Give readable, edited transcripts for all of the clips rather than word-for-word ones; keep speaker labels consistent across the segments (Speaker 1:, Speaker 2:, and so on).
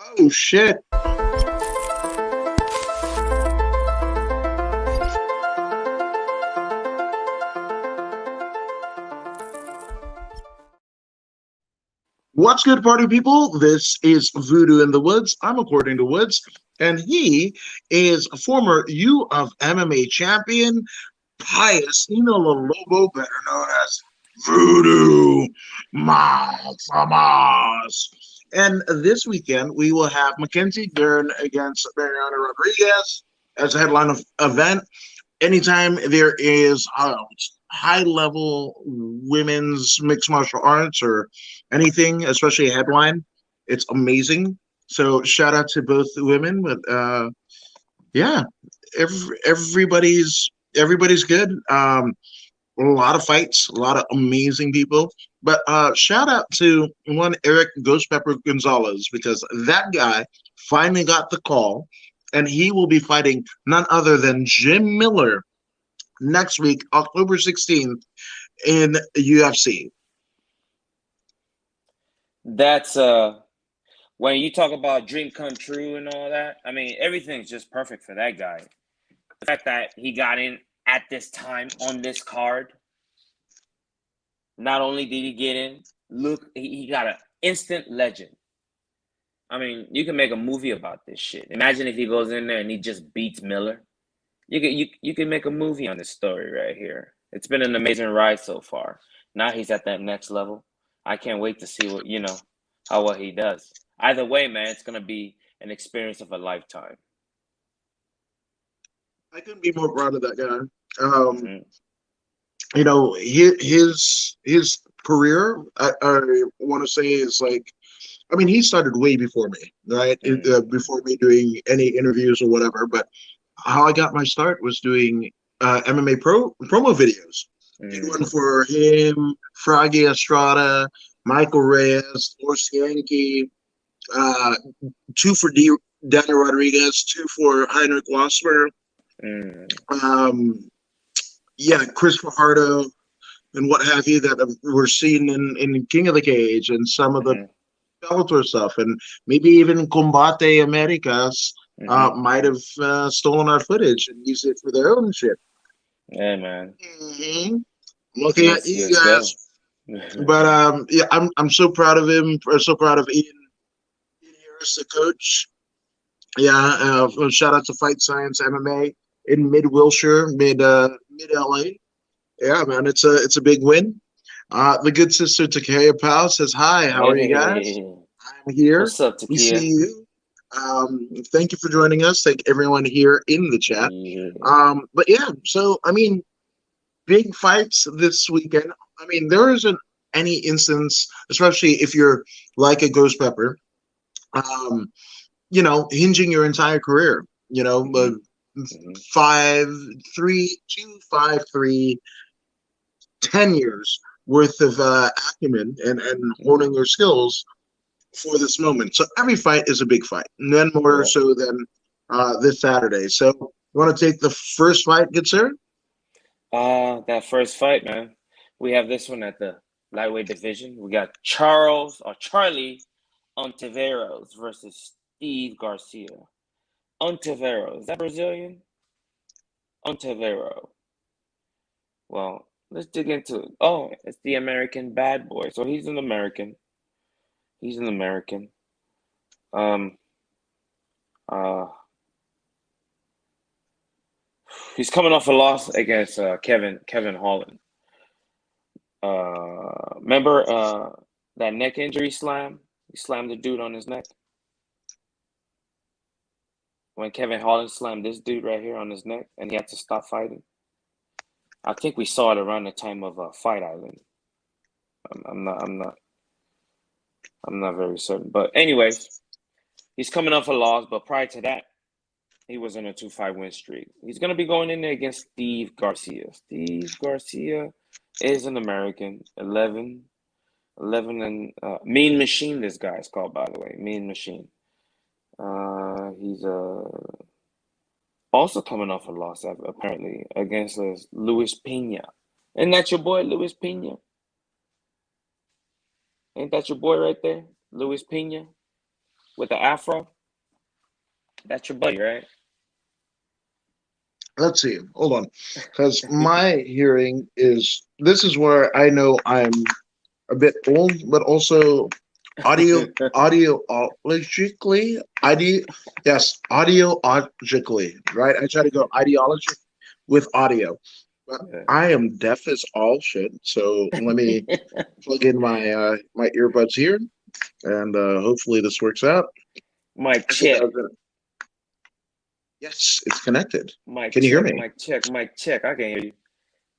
Speaker 1: Oh shit. What's good, party people? This is Voodoo in the Woods. I'm according to Woods, and he is a former U of MMA champion, Pius Nino Lobo, better known as Voodoo Mafamas. And this weekend, we will have Mackenzie Dern against Mariana Rodriguez as a headline event. Anytime there is high level women's mixed martial arts or anything, especially a headline, it's amazing. So shout out to both the women, but yeah, everybody's good. A lot of fights, a lot of amazing people. But shout out to one Eric Ghost Pepper Gonzalez because that guy finally got the call, and he will be fighting none other than Jim Miller next week, October 16th, in UFC.
Speaker 2: That's when you talk about dream come true and all that. I mean, everything's just perfect for that guy. The fact that he got in at this time on this card. Not only did he get in, look, he got an instant legend. I mean, you can make a movie about this shit. Imagine if he goes in there and he just beats Miller. You can make a movie on this story right here. It's been an amazing ride so far. Now he's at that next level. I can't wait to see how well he does. Either way, man, it's gonna be an experience of a lifetime.
Speaker 1: I couldn't be more proud of that guy.
Speaker 2: Mm-hmm.
Speaker 1: His career, I want to say, is like, I mean, he started way before me, right? Before me doing any interviews or whatever. But how I got my start was doing MMA promo videos. Did one for him, Froggy Estrada, Michael Reyes, Loris Yankee, uh, two for Daniel Rodriguez, two for Heinrich Wasmer, um, yeah, Chris Fajardo, and what have you that were seen in King of the Cage and some of the Bellator stuff, and maybe even Combate Americas might have stolen our footage and used it for their own shit.
Speaker 2: Yeah, man.
Speaker 1: Mm-hmm. I'm looking at you guys, but yeah, I'm so proud of him. So proud of Ian Harris, the coach. Yeah, shout out to Fight Science MMA in Mid Wilshire, mid LA. Yeah, man, it's a big win. The good sister Takaya Powell says hi. How are you guys?
Speaker 2: Hey,
Speaker 1: I'm here.
Speaker 2: what's up,
Speaker 1: We see
Speaker 2: Takia?
Speaker 1: you. Thank you for joining us. Thank everyone here in the chat.
Speaker 2: Yeah.
Speaker 1: But yeah, so I mean, big fights this weekend. I mean, there isn't any instance, especially if you're like a Ghost Pepper, um, hinging your entire career.
Speaker 2: Mm-hmm.
Speaker 1: 5, 3, 2, 5, 3, 10 years worth of acumen and honing your skills for this moment. So every fight is a big fight, and then more so than this Saturday. So you want to take the first fight, good sir?
Speaker 2: That first fight, man. We have this one at the lightweight division. We got Charlie Ontiveros versus Steve Garcia. Ontivero, is that Brazilian? Ontivero. Well, let's dig into it. Oh, it's the American bad boy. So he's an American. He's an American. Um, uh, he's coming off a loss against Kevin Holland. Remember that neck injury slam? He slammed the dude on his neck. When Kevin Holland slammed this dude right here on his neck, and he had to stop fighting. I think we saw it around the time of Fight Island. I'm not very certain, but anyways, he's coming off a loss. But prior to that, he was on a 2-5 win streak. He's gonna be going in there against Steve Garcia. Steve Garcia is an American, 11 and Mean Machine. This guy is called, by the way, Mean Machine. He's also coming off a loss apparently against Luis Pena. Isn't that your boy, Luis Pena? Ain't that your boy right there, Luis Pena? with the afro. That's your buddy, right?
Speaker 1: Let's see. Hold on, because my hearing is. This is where I know I'm a bit old, but also audiologically, yes, audiologically, right? I try to go ideology with audio, but
Speaker 2: Yeah.
Speaker 1: I am deaf as all shit. So let me plug in my earbuds here, and hopefully this works out.
Speaker 2: Mic
Speaker 1: I think I
Speaker 2: check.
Speaker 1: was gonna. Yes, it's connected.
Speaker 2: Mic
Speaker 1: Can you hear
Speaker 2: check.
Speaker 1: me?
Speaker 2: Mic check. Mic check. I can hear you.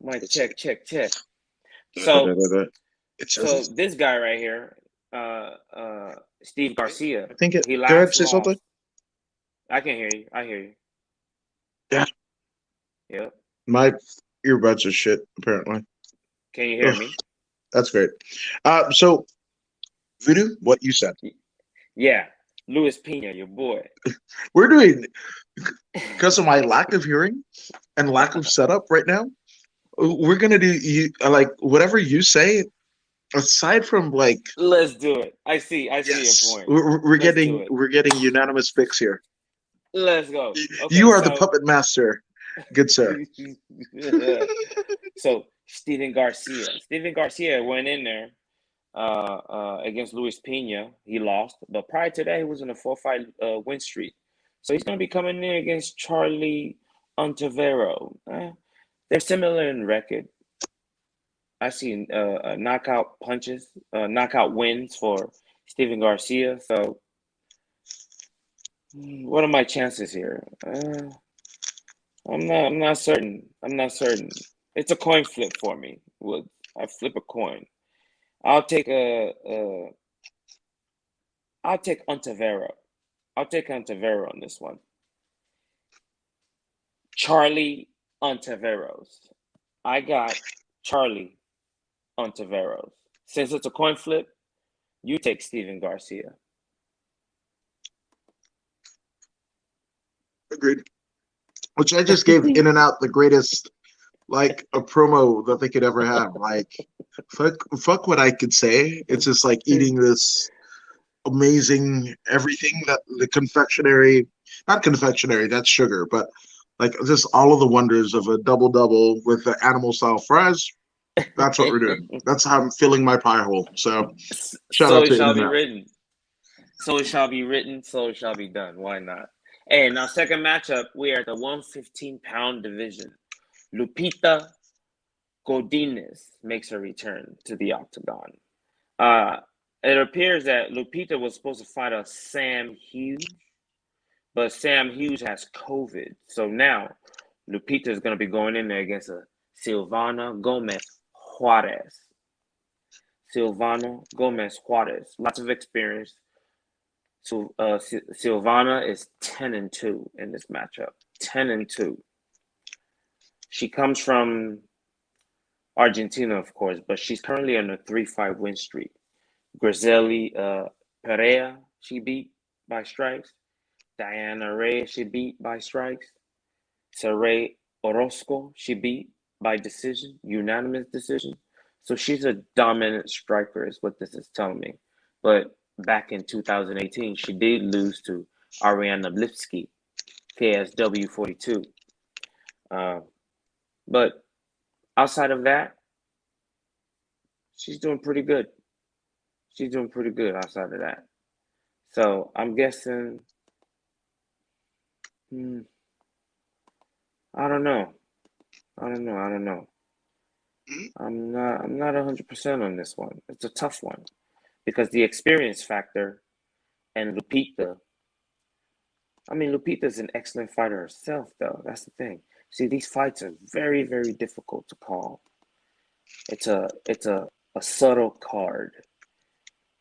Speaker 2: Mic check. Check. Check. So,
Speaker 1: It says
Speaker 2: so
Speaker 1: it's.
Speaker 2: this guy right here, Steve Garcia,
Speaker 1: I think it.
Speaker 2: he
Speaker 1: Go ahead,
Speaker 2: last
Speaker 1: say something.
Speaker 2: lost. I can hear you. I hear you.
Speaker 1: Yeah,
Speaker 2: Yep.
Speaker 1: my earbuds are shit. Apparently.
Speaker 2: Can you hear
Speaker 1: Ugh,
Speaker 2: me?
Speaker 1: that's great. So Voodoo, what you said.
Speaker 2: Yeah. Luis Pena, your boy.
Speaker 1: We're doing because of my lack of hearing and lack of setup right now. We're gonna do you like whatever you say. Aside from like,
Speaker 2: Let's do it. I see your
Speaker 1: yes,
Speaker 2: point.
Speaker 1: we're
Speaker 2: Let's do
Speaker 1: getting
Speaker 2: it.
Speaker 1: we're getting unanimous picks here.
Speaker 2: Let's go. Okay,
Speaker 1: You are the
Speaker 2: so
Speaker 1: puppet master, good sir.
Speaker 2: so Steven Garcia. Steven Garcia went in there against Luis Pena. He lost, but prior to that, he was in a 4-fight win streak. So he's going to be coming in against Charlie Ontivero. They're similar in record. I see knockout punches, knockout wins for Steven Garcia. So, what are my chances here? I'm not certain. I'm not certain. It's a coin flip for me. Would I flip a coin? I'll take I'll take Ontivero. I'll take Ontivero on this one. Charlie Ontiveros. I got Charlie Ontiveros. Since it's a coin flip, you take Steven Garcia.
Speaker 1: Agreed. Which I just gave In and Out the greatest like a promo that they could ever have. Like, fuck what I could say. It's just like eating this amazing everything that the confectionery, not confectionery, that's sugar, but like just all of the wonders of a double double with the animal style fries. That's what we're doing. That's how I'm filling my pie hole. So shout
Speaker 2: So
Speaker 1: out
Speaker 2: it
Speaker 1: to In
Speaker 2: shall
Speaker 1: and
Speaker 2: be
Speaker 1: Out.
Speaker 2: written. So it shall be written. So it shall be done. Why not? And our second matchup, we are at the 115-pound division. Lupita Godinez makes her return to the octagon. Uh, it appears that Lupita was supposed to fight a Sam Hughes, but Sam Hughes has COVID. So now Lupita is going to be going in there against a Silvana Gomez Juarez. Silvana Gomez Juarez, lots of experience. So Silvana is 10-2 in this matchup. 10-2. She comes from Argentina, of course, but she's currently on a 3-5 win streak. Griseli Perea, she beat by strikes. Diana Reyes, she beat by strikes. Saray Orozco, she beat by decision, unanimous decision. So she's a dominant striker, is what this is telling me. But back in 2018, she did lose to Ariana Lipsky, KSW 42. But outside of that, she's doing pretty good. She's doing pretty good outside of that. So I'm guessing, hmm, I don't know. I don't know. I don't know. I'm not 100% on this one. It's a tough one because the experience factor and Lupita. I mean, Lupita is an excellent fighter herself, though. That's the thing. See, these fights are very, very difficult to call. It's a subtle card.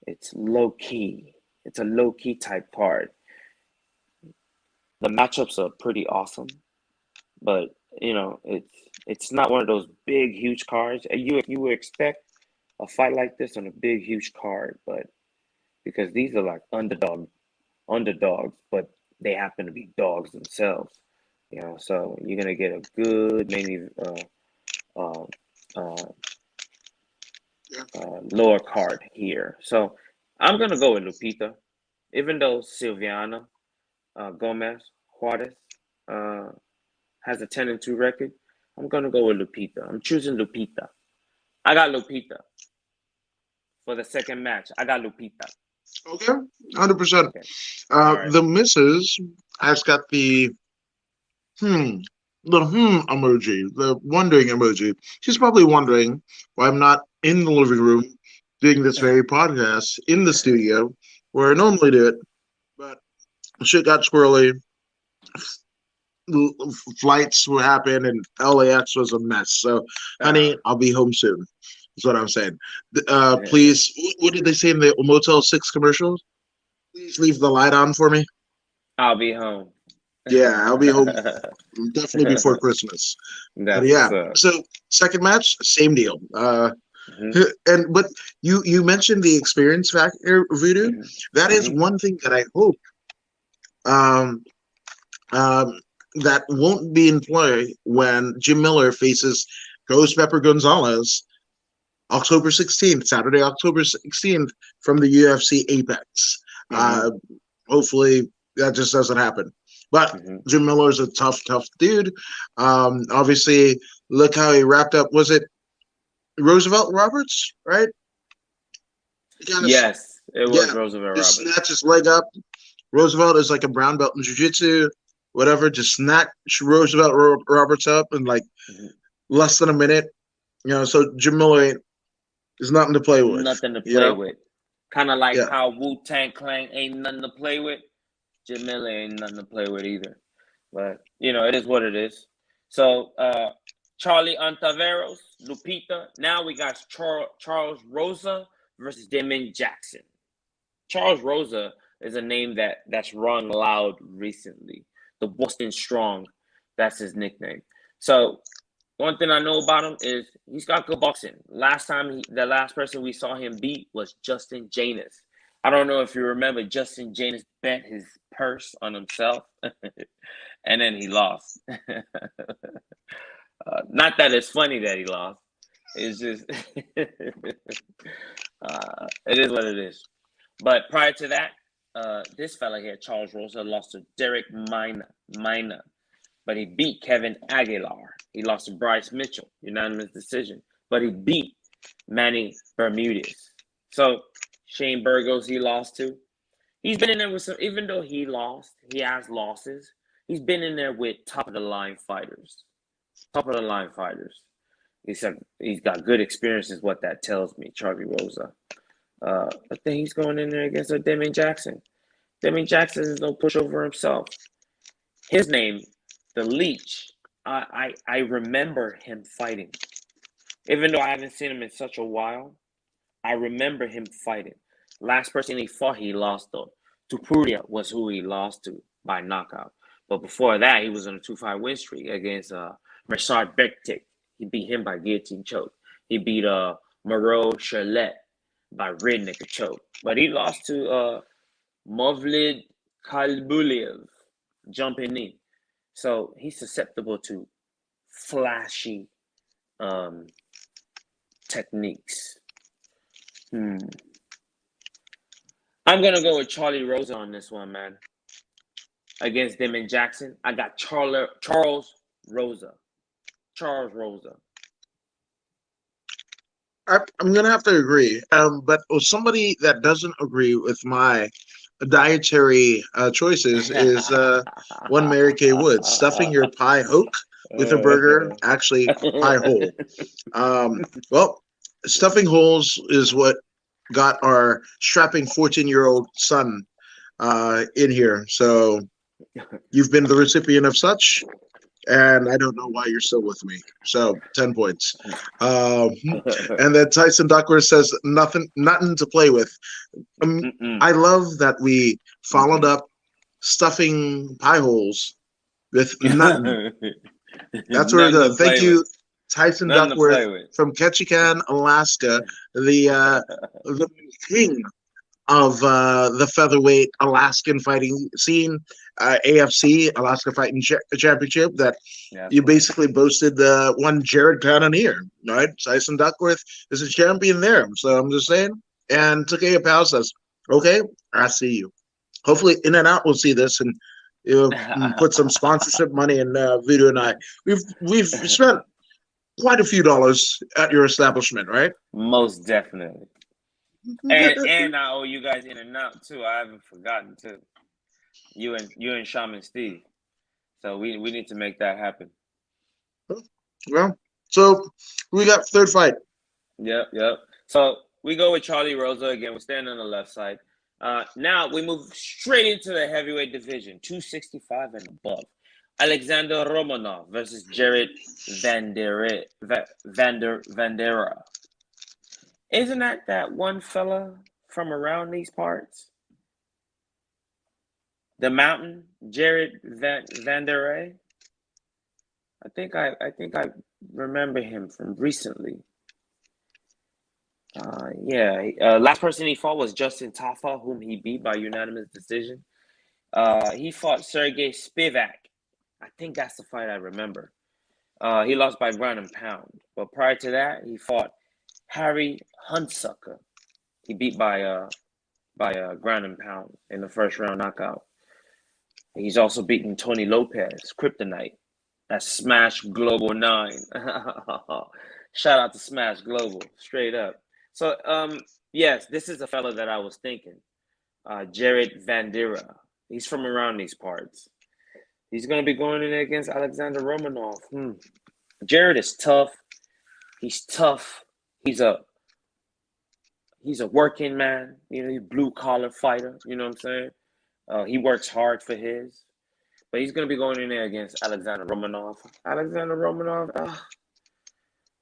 Speaker 2: It's low key. It's a low key type card. The matchups are pretty awesome, but it's not one of those big, huge cards. You would expect a fight like this on a big, huge card, but because these are like underdogs, but they happen to be dogs themselves. So you're gonna get a good maybe uh, uh,
Speaker 1: Yeah.
Speaker 2: lower card here. So I'm gonna go with Lupita. Even though Silviana Gomez Juarez uh, has a 10-2 record, I'm gonna go with Lupita. I'm choosing Lupita. I got Lupita for the second match. I got Lupita.
Speaker 1: Okay, 100%.
Speaker 2: Okay. All right.
Speaker 1: The missus has got hmm, the emoji, the wondering emoji. She's probably wondering why I'm not in the living room doing this very podcast in the studio where I normally do it. But shit got squirrely. Flights will happen, and LAX was a mess. So, honey, I'll be home soon. That's what I'm saying. Please, what did they say in the Motel 6 commercials? Please leave the light on for me.
Speaker 2: I'll be home.
Speaker 1: Yeah, I'll be home definitely before Christmas. But
Speaker 2: That's
Speaker 1: yeah,
Speaker 2: what's up.
Speaker 1: so second match, same deal.
Speaker 2: Mhm.
Speaker 1: And but you mentioned the experience factor, Voodoo.
Speaker 2: Mhm.
Speaker 1: That is
Speaker 2: Mhm.
Speaker 1: one thing that I hope um, um, that won't be in play when Jim Miller faces Ghost Pepper Gonzalez October 16th, Saturday, October 16th from the UFC Apex.
Speaker 2: Mhm.
Speaker 1: Uh, Hopefully that just doesn't happen. But
Speaker 2: Mhm.
Speaker 1: Jim Miller's a tough, tough dude. Obviously, look how he wrapped up. Was it Roosevelt Roberts, right? He kind of,
Speaker 2: Yes, it was
Speaker 1: yeah,
Speaker 2: Roosevelt
Speaker 1: just
Speaker 2: Roberts.
Speaker 1: snatched his leg up. Roosevelt is like a brown belt in jiu-jitsu, whatever. Just snatch Roosevelt Roberts up in like
Speaker 2: Mhm.
Speaker 1: less than a minute. So Jim Miller is nothing to play with.
Speaker 2: Nothing to
Speaker 1: You
Speaker 2: play
Speaker 1: know,
Speaker 2: with. Kind of like
Speaker 1: yeah.
Speaker 2: how Wu-Tang Clan ain't nothing to play with. Jim Miller ain't nothing to play with either. But it is what it is. So Charlie Ontiveros, Lupita. Now we got Charles Rosa versus Damon Jackson. Charles Rosa is a name that's rung loud recently. The Boston Strong, that's his nickname. So one thing I know about him is he's got good boxing. The last person we saw him beat was Justin Janus. I don't know if you remember, Justin Janus bet his purse on himself, and then he lost. Not that it's funny that he lost. It's just it is what it is. But prior to that, this fella here, Charles Rosa, lost to Derek Minor, but he beat Kevin Aguilar. He lost to Bryce Mitchell, unanimous decision. But he beat Manny Bermudez. So Shane Burgos, he lost to. He's been in there with some, even though he has losses. He's been in there with top of the line fighters. Top of the line fighters. He's got good experience, is what that tells me, Charlie Rosa. But then he's going in there against a Demi Jackson. Demi Jackson is no pushover himself. His name, the Leech. I remember him fighting, even though I haven't seen him in such a while. I remember him fighting. Last person he fought, he lost though. Tupuria was who he lost to by knockout. But before that, he was on a 2-5 win streak against Rashad Bektik. He beat him by guillotine choke. He beat Moreau Charlotte by rear naked choke. But he lost to Movlid Kalbuliev jumping in. So he's susceptible to flashy techniques. I'm gonna go with Charlie Rosa on this one, man. Against Damon Jackson, I got Charles Rosa. Charles Rosa.
Speaker 1: I'm gonna have to agree. But somebody that doesn't agree with my dietary choices is one Mary Kay Woods. Stuffing your pie hoke with a burger, actually pie hole. Well, stuffing holes is what got our strapping 14-year-old son in here. So you've been the recipient of such, and I don't know why you're still with me. So 10 points. And then Tyson Duckworth says nothing to play with. I love that we followed up stuffing pie holes with nothing. That's where we're
Speaker 2: Nothing
Speaker 1: going.
Speaker 2: to
Speaker 1: Thank
Speaker 2: play with.
Speaker 1: you, Tyson
Speaker 2: Nothing to
Speaker 1: Duckworth
Speaker 2: play with.
Speaker 1: from Ketchikan, Alaska, the king of the featherweight Alaskan fighting scene, AFC Alaska Fighting Championship. That
Speaker 2: Yeah,
Speaker 1: you basically boasted the one Jared Cannonier, right? Tyson Duckworth is a champion there. So I'm just saying. And Takeo Pal says, "Okay, I see you." Hopefully, In and Out will see this and put some sponsorship money in Video and I. We've spent quite a few dollars at your establishment, right?
Speaker 2: Most definitely. And I owe you guys In and Out too. I haven't forgotten too. You and Shaman Steve. So we need to make that happen.
Speaker 1: Well, so we got third fight.
Speaker 2: Yep. So we go with Charlie Rosa again. We're standing on the left side. Now we move straight into the heavyweight division, 265 and above. Alexander Romanov versus Jared Vandera. Isn't that one fella from around these parts? The Mountain, Jared Vandera. I think I remember him from recently. Last person he fought was Justin Tafa, whom he beat by unanimous decision. He fought Sergey Spivak. I think that's the fight I remember. He lost by ground and pound. But prior to that, he fought Harry Hunsucker. He beat by ground and pound in the first round knockout. He's also beaten Tony Lopez, Kryptonite. That's Smash Global 9. Shout out to Smash Global, straight up. So, yes, this is a fella that I was thinking. Jared Vandera. He's from around these parts. He's going to be going in against Alexander Romanov. Jared is tough. He's tough. He's a working man. You know, he's a blue-collar fighter. You know what I'm saying? He works hard for his. But he's going to be going in there against Alexander Romanov. Alexander Romanov,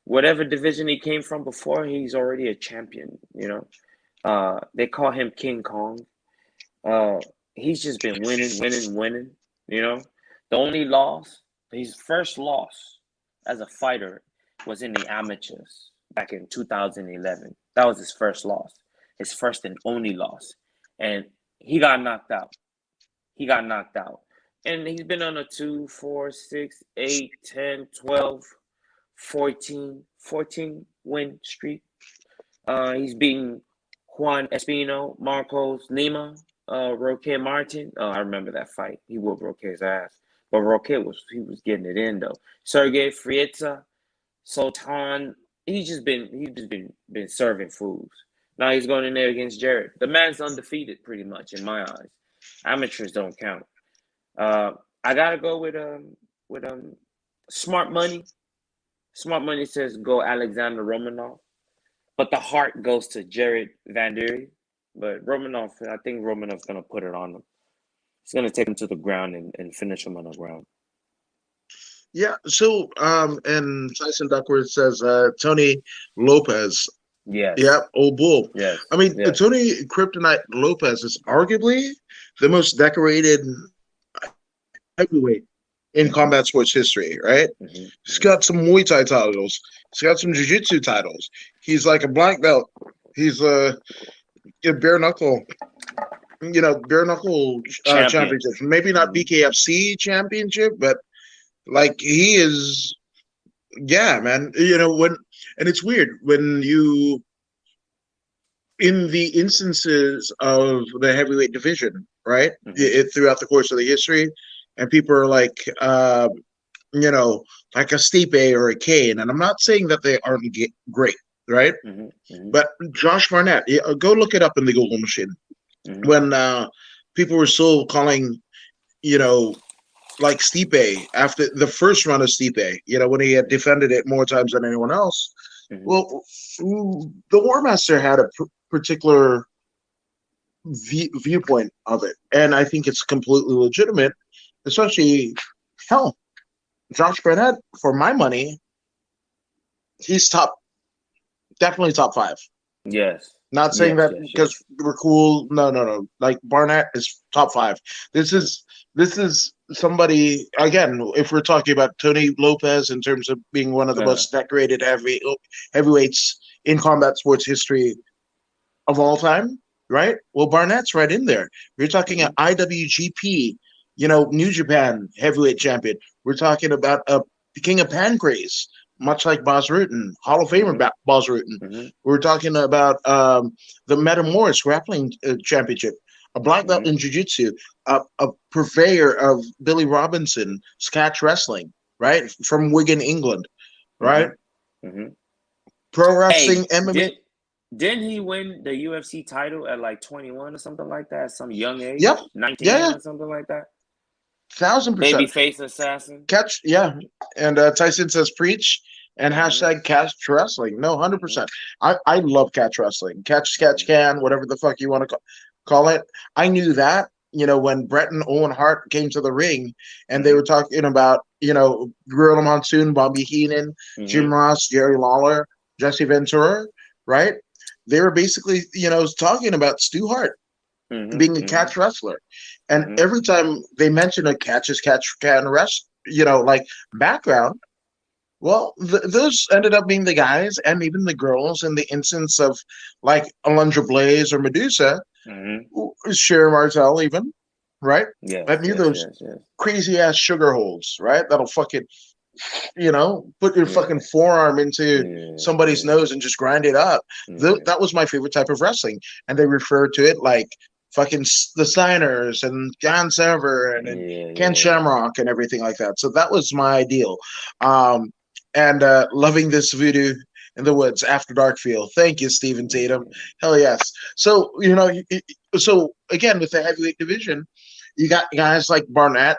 Speaker 2: whatever division he came from before, he's already a champion, you know. They call him King Kong. He's just been winning, you know. The only loss, his first loss as a fighter was in the amateurs back in 2011. That was his first loss, his first and only loss. And he got knocked out. And he's been on a 2, 4, 6, 8, 10, 12, 14 win streak. He's beaten Juan Espino, Marcos Lima, Roque Martin. Oh, I remember that fight. He whooped Roque's ass. But Roque was getting it in though. Sergey Frietza, Sultan. He's been serving fools. Now he's going in there against Jared. The man's undefeated pretty much in my eyes. Amateurs don't count. I gotta go with Smart Money. Smart Money says go Alexander Romanov, but the heart goes to Jared Vandera. But Romanov, I think Romanov's gonna put it on him. He's gonna take him to the ground and finish him on the ground.
Speaker 1: Yeah. So, and Tyson Duckworth says Tony Lopez.
Speaker 2: Yes.
Speaker 1: Yeah. Old bull.
Speaker 2: Yes.
Speaker 1: I mean,
Speaker 2: yes.
Speaker 1: Tony Kryptonite Lopez is arguably the most decorated heavyweight in combat sports history, right?
Speaker 2: Mm-hmm.
Speaker 1: He's got some Muay Thai titles. He's got some Jiu-Jitsu titles. He's like a black belt. He's a bare knuckle, championship. Maybe not BKFC championship, but like he is, yeah, man. You know, and it's weird when you, in the instances of the heavyweight division, right? Mm-hmm. Throughout the course of the history, and people are like, like a Stipe or a Kane, and I'm not saying that they aren't great, right? Mm-hmm. Mm-hmm. But Josh Barnett, go look it up in the Google machine. Mm-hmm. When people were still calling, like Stipe after the first run of Stipe, when he had defended it more times than anyone else. Mm-hmm. Well, the War Master had a particular viewpoint of it, and I think it's completely legitimate. Especially, Josh Barnett, for my money, he's definitely top 5.
Speaker 2: Yes.
Speaker 1: Not saying that because we're cool. No. Like Barnett is top 5. This is somebody, again, if we're talking about Tony Lopez in terms of being one of the most decorated heavyweights in combat sports history of all time, right? Well, Barnett's right in there. We're talking an IWGP, New Japan heavyweight champion. We're talking about the King of Pancrase, much like Bas Rutten, Hall of Famer Bas Rutten. Mm-hmm. We're talking about the Metamoris grappling championship. a black belt in jiu-jitsu, a purveyor of Billy Robinson, catch wrestling, right? From Wigan, England, right?
Speaker 2: Mm-hmm.
Speaker 1: Pro wrestling,
Speaker 2: Hey,
Speaker 1: MMA.
Speaker 2: didn't he win the UFC title at like 21 or something like that? At some young age,
Speaker 1: Yep.
Speaker 2: 19
Speaker 1: Yeah,
Speaker 2: or something like that.
Speaker 1: 1,000%.
Speaker 2: Babyface assassin.
Speaker 1: Catch, yeah. And Tyson says preach and hashtag catch wrestling. No, 100%. I love catch wrestling. Catch can, whatever the fuck you want to call it. I knew that, when Bret and Owen Hart came to the ring and they were talking about, Gorilla Monsoon, Bobby Heenan, Jim Ross, Jerry Lawler, Jesse Ventura, right? They were basically, talking about Stu Hart being a catch wrestler. And every time they mention a catch can rest, like background, well, those ended up being the guys and even the girls in the instance of like Alundra Blaze or Medusa, Sharon Martel even, right?
Speaker 2: Yes,
Speaker 1: I knew those crazy ass sugar holes, right? That'll fucking, put your fucking forearm into somebody's nose and just grind it up. That was my favorite type of wrestling. And they refer to it like fucking the Steiners and John Severn and Ken Shamrock and everything like that. So that was my ideal. And loving this voodoo in the woods after dark feel. Thank you, Stephen Tatum. Hell yes. So, so again, with the heavyweight division, you got guys like Barnett,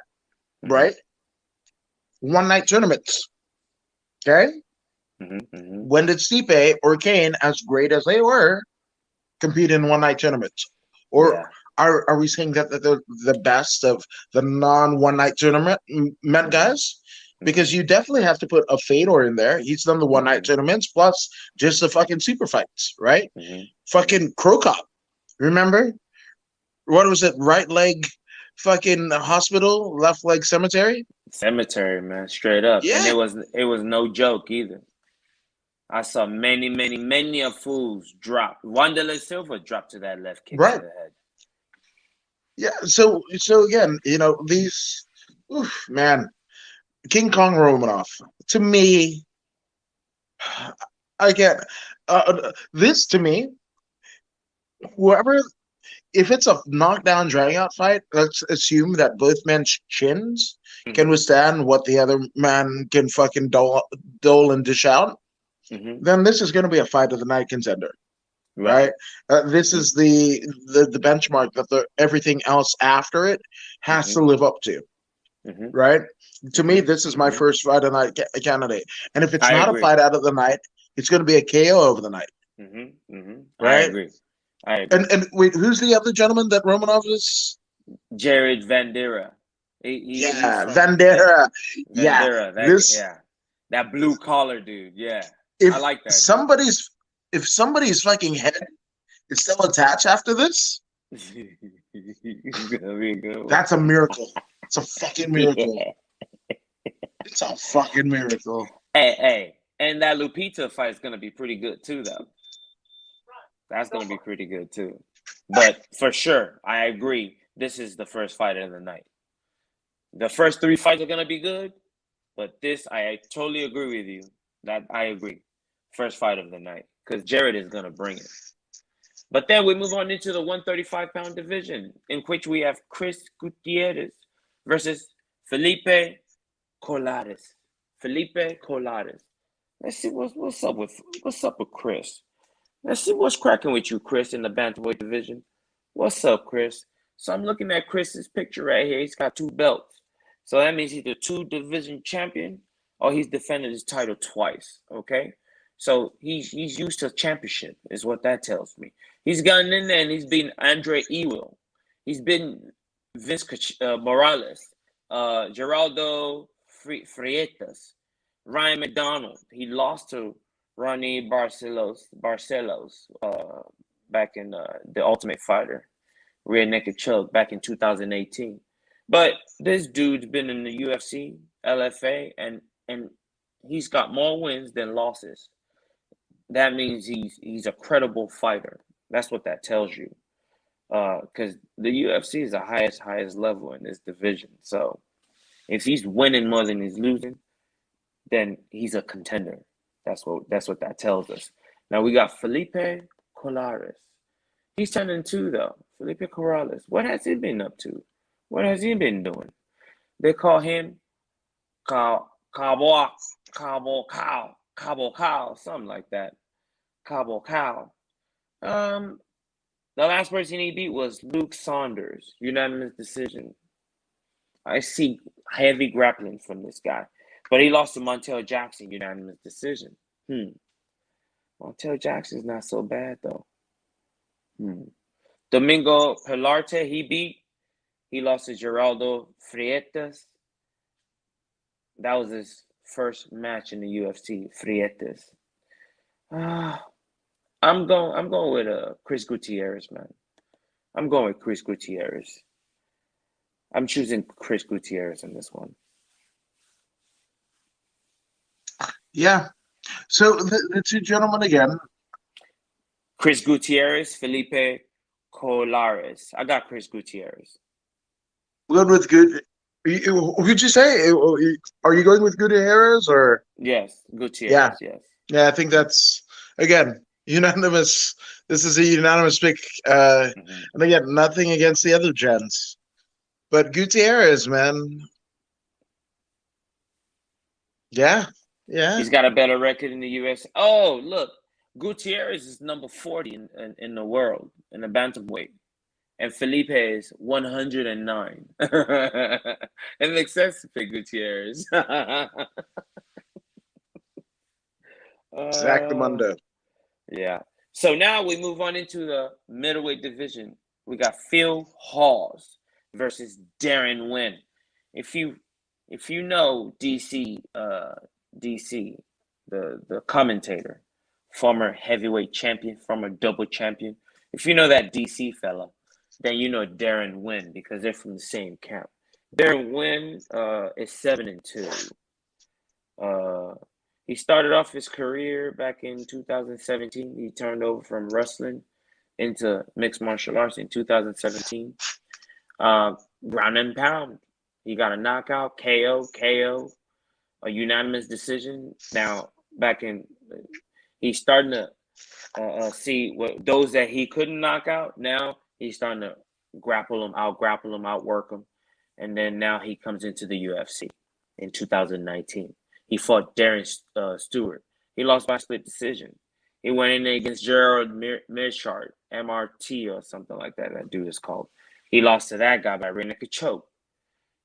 Speaker 1: right? One night tournaments. Okay. When did Stipe or Kane, as great as they were, compete in one night tournaments? Or are we saying that they're the best of the non one night tournament men guys? Because you definitely have to put a Fedor in there. He's done the one night tournaments plus just the fucking super fights, right? Fucking Crow Cop. Remember? What was it? Right leg fucking hospital, left leg cemetery?
Speaker 2: Cemetery, man, straight up.
Speaker 1: Yeah.
Speaker 2: And it was no joke either. I saw many of fools drop. Wanderlei Silva dropped to that left kick to the head.
Speaker 1: Yeah, so again, these man, King Kong Romanov, to me, again, this to me, whoever, if it's a knockdown drag out fight, let's assume that both men's chins can withstand what the other man can fucking dole and dish out. Then this is going to be a fight of the night contender, right? This is the benchmark that everything else after it has to live up to, right? To me, this is my first fight of the night candidate, and if it's not a fight out of the night, it's going to be a KO of the night. Right?
Speaker 2: I agree.
Speaker 1: And wait, who's the other gentleman that Romanov is?
Speaker 2: Jared Vandera.
Speaker 1: Vandera.
Speaker 2: Vandera. That blue collar dude. Yeah. I like that.
Speaker 1: If somebody's fucking head is still attached after this, that's a miracle. It's a fucking miracle. It's a fucking miracle.
Speaker 2: Hey. And that Lupita fight is going to be pretty good too, though. That's going to be pretty good too. But for sure, I agree. This is the first fight of the night. The first 3 fights are going to be good. But this, I totally agree with you. That I agree. First fight of the night. Because Jared is going to bring it. But then we move on into the 135-pound division, in which we have Chris Gutierrez versus Felipe Colares. Let's see what's up with Chris. Let's see what's cracking with you, Chris, in the bantamweight division. What's up, Chris? So I'm looking at Chris's picture right here. He's got 2 belts. So that means he's the 2-division champion, or he's defended his title twice. Okay, so he's used to championship, is what that tells me. He's gotten in there and he's been Andre Ewell. He's been Vince Morales, Geraldo Freitas, Ryan McDonald. He lost to Ronnie Barcelos back in the Ultimate Fighter, Rear Naked Choke back in 2018. But this dude's been in the UFC, LFA, and he's got more wins than losses. That means he's a credible fighter. That's what that tells you. Because the UFC is the highest level in this division. So if he's winning more than he's losing, then he's a contender. That's what that tells us. Now we got Felipe Colares. He's 10-2 though. Felipe Corrales. What has he been up to? What has he been doing? They call him Cowboy, Cowboy Cow, something like that. Cowboy Cow. Um, the last person he beat was Luke Saunders, unanimous decision. I see heavy grappling from this guy, but he lost to Montel Jackson, unanimous decision. Montel Jackson's not so bad though. Domingo Pilarte, he lost to Geraldo Freitas. That was his first match in the UFC. Freitas. I'm going with Chris Gutierrez, man. I'm going with Chris Gutierrez. I'm choosing Chris Gutierrez in this one.
Speaker 1: Yeah. So the two gentlemen again.
Speaker 2: Chris Gutierrez, Felipe Colares. I got Chris Gutierrez.
Speaker 1: Good with good. Who'd you say? Are you going with Gutierrez or?
Speaker 2: Yes,
Speaker 1: Yeah.
Speaker 2: Gutierrez, yes.
Speaker 1: Yeah, I think that's again unanimous. This is a unanimous pick. And again, nothing against the other gens, but Gutierrez, man. Yeah, yeah.
Speaker 2: He's got a better record in the US. Oh, look, Gutierrez is number 40 in the world in the bantamweight, and Felipe is 109. It makes sense to pick Gutierrez.
Speaker 1: Exactamundo.
Speaker 2: Yeah. So now we move on into the middleweight division. We got Phil Hawes versus Darren Wynn. If you know DC, the commentator, former heavyweight champion, former double champion. If you know that DC fella, then you know Darren Wynn because they're from the same camp. Darren Wynn is 7-2. He started off his career back in 2017. He turned over from wrestling into mixed martial arts in 2017. Ground and pound. He got a knockout, KO, a unanimous decision. Now, he's starting to see what those that he couldn't knock out. Now he's starting to grapple him, outwork him. And then now he comes into the UFC in 2019. He fought Darren Stewart. He lost by split decision. He went in against Gerald Mirchard, MRT or something like that. That dude is called. He lost to that guy by rear naked choke.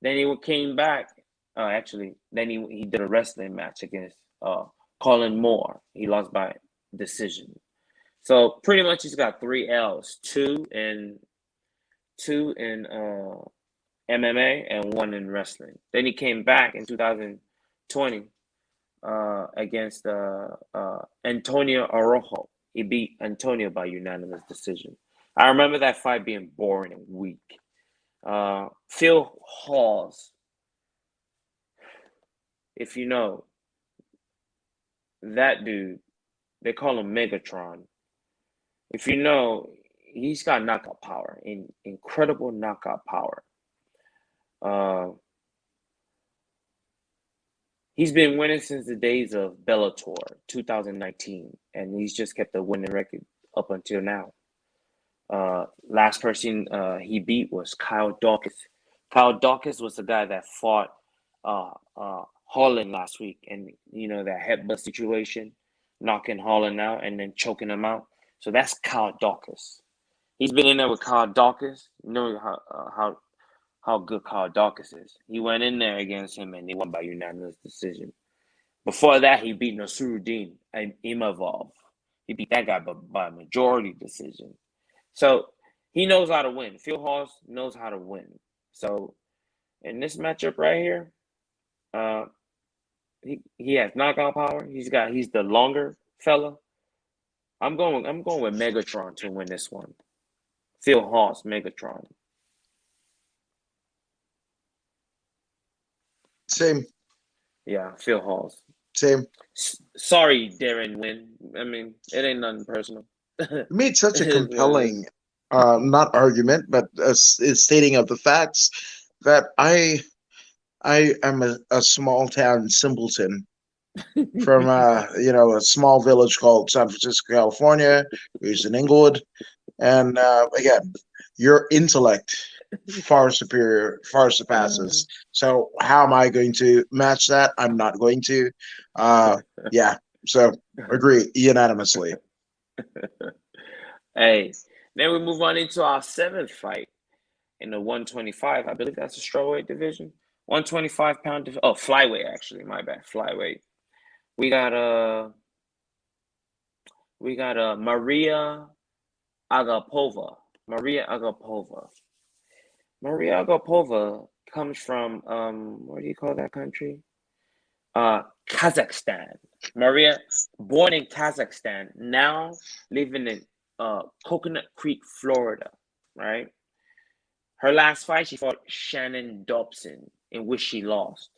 Speaker 2: Then he came back. Then he did a wrestling match against Colin Moore. He lost by decision. So pretty much he's got 3 L's, two in MMA and 1 in wrestling. Then he came back in 2020 against Antonio Araujo. He beat Antonio by unanimous decision. I remember that fight being boring and weak. Phil Hawes, if you know, that dude, they call him Megatron. If you know, he's got knockout power, incredible knockout power. He's been winning since the days of Bellator 2019, and he's just kept a winning record up until now. Last person he beat was Kyle Dawkins. Kyle Dawkins was the guy that fought Holland last week, and you know that headbutt situation, knocking Holland out and then choking him out. So that's Kyle Dawkins. He's been in there with Kyle Dawkins. You know how good Kyle Dawkins is. He went in there against him and he won by unanimous decision. Before that, he beat Nasruddin Imavov. He beat that guy by majority decision. So he knows how to win. Phil Hawes knows how to win. So in this matchup right here, he has knockout power. He's the longer fella. I'm going with Megatron to win this one. Phil Hawes, Megatron.
Speaker 1: Same.
Speaker 2: Yeah, Phil Hawes.
Speaker 1: Same.
Speaker 2: Sorry, Darren Wynn. I mean, it ain't nothing personal.
Speaker 1: You made such a compelling, not argument, but stating of the facts that I am a small town simpleton from a small village called San Francisco, California. Raised in Inglewood, and again, your intellect far superior, far surpasses. So how am I going to match that? I'm not going to. Yeah. So agree unanimously.
Speaker 2: Hey, then we move on into our seventh fight in the 125. I believe that's the strawweight division. 125-pound. Oh, flyweight actually. My bad. Flyweight. We got Maria Agapova. Maria Agapova. Maria Agapova comes from what do you call that country? Kazakhstan. Maria, born in Kazakhstan, now living in Coconut Creek, Florida, right? Her last fight, she fought Shannon Dobson, in which she lost.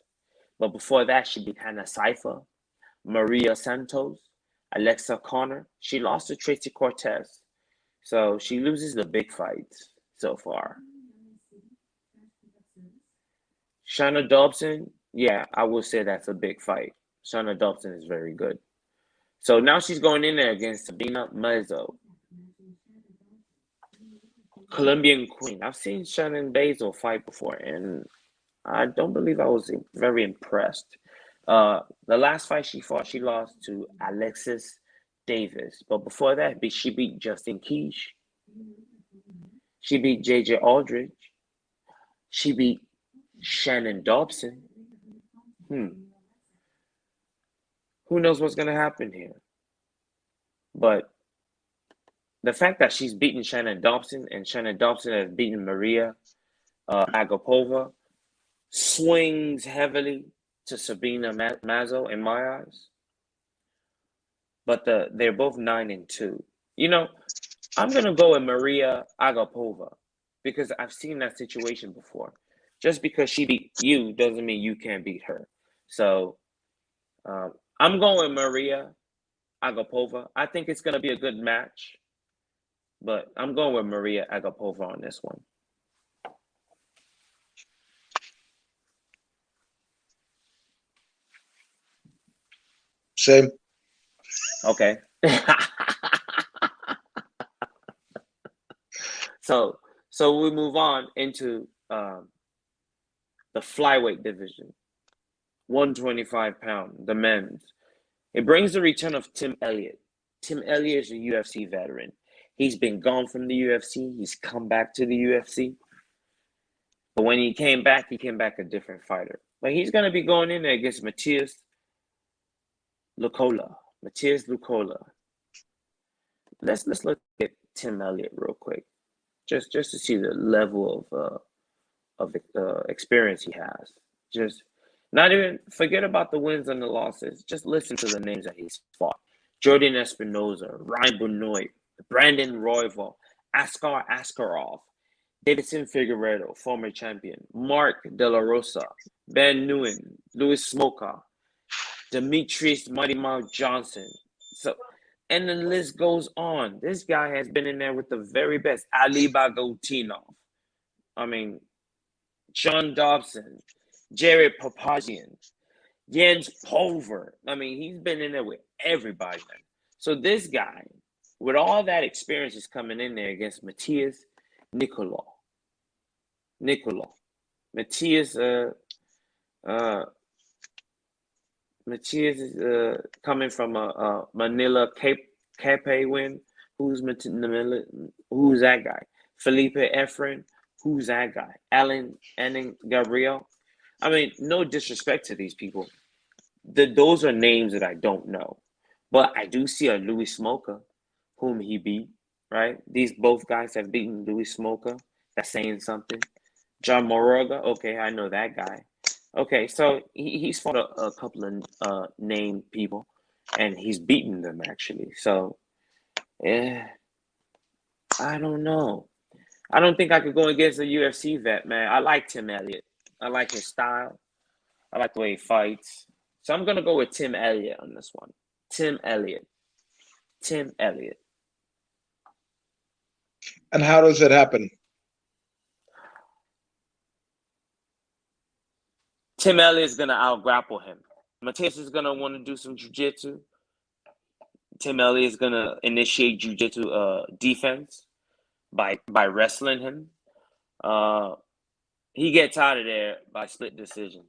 Speaker 2: But before that, she beat Hannah Cipher, Maria Santos, Alexa Connor. She lost to Tracy Cortez. So she loses the big fights so far. Shanna Dobson, yeah, I will say that's a big fight. Shanna Dobson is very good. So now she's going in there against Sabina Mazo, Colombian Queen. I've seen Shannon Basil fight before, and I don't believe I was very impressed. The last fight she fought, she lost to Alexis Davis. But before that, she beat Justin Keesh. She beat JJ Aldridge. She beat Shannon Dobson. Who knows what's going to happen here? But the fact that she's beaten Shannon Dobson and Shannon Dobson has beaten Maria Agapova swings heavily to Sabina Mazo in my eyes. But they're both 9-2. You know, I'm going to go with Maria Agapova because I've seen that situation before. Just because she beat you doesn't mean you can't beat her. So I'm going with Maria Agapova. I think it's going to be a good match. But I'm going with Maria Agapova on this one.
Speaker 1: Same.
Speaker 2: Okay. So we move on into the flyweight division, 125-pound, the men's. It brings the return of Tim Elliott. Tim Elliott is a UFC veteran. He's been gone from the UFC. He's come back to the UFC. But when he came back a different fighter. But he's going to be going in there against Matthias Lukola. Let's look at Tim Elliott real quick, just to see the level of experience he has. Just not even forget about the wins and the losses. Just listen to the names that he's fought: Jordan Espinoza, Ryan Benoit, Brandon Royval, Askar Askarov, Davidson Figueredo, former champion, Mark De La Rosa, Ben Nguyen, Louis Smoka, Demetrius Mighty Mouse Johnson. So, and the list goes on. This guy has been in there with the very best. Ali Bagotinov. I mean, John Dobson, Jared Papagian, Jens Pulver. I mean, he's been in there with everybody. So this guy, with all that experience, is coming in there against Matthias Nicolau. Matthias is coming from a Manila Cape win. Who's that guy? Felipe Efren. Who's that guy? Alan Gabriel. I mean, no disrespect to these people. Those are names that I don't know. But I do see a Louis Smoka, whom he beat, right? These both guys have beaten Louis Smoka. That's saying something. John Moraga. Okay, I know that guy. Okay, so he's fought a couple of named people, and he's beaten them, actually. So, I don't know. I don't think I could go against a UFC vet, man. I like Tim Elliott. I like his style. I like the way he fights. So I'm going to go with Tim Elliott on this one. Tim Elliott.
Speaker 1: And how does it happen?
Speaker 2: Tim Elliott is going to out-grapple him. Matthias is going to want to do some jiu-jitsu. Tim Elliott is going to initiate jiu-jitsu defense. by wrestling him. He gets out of there by split decision.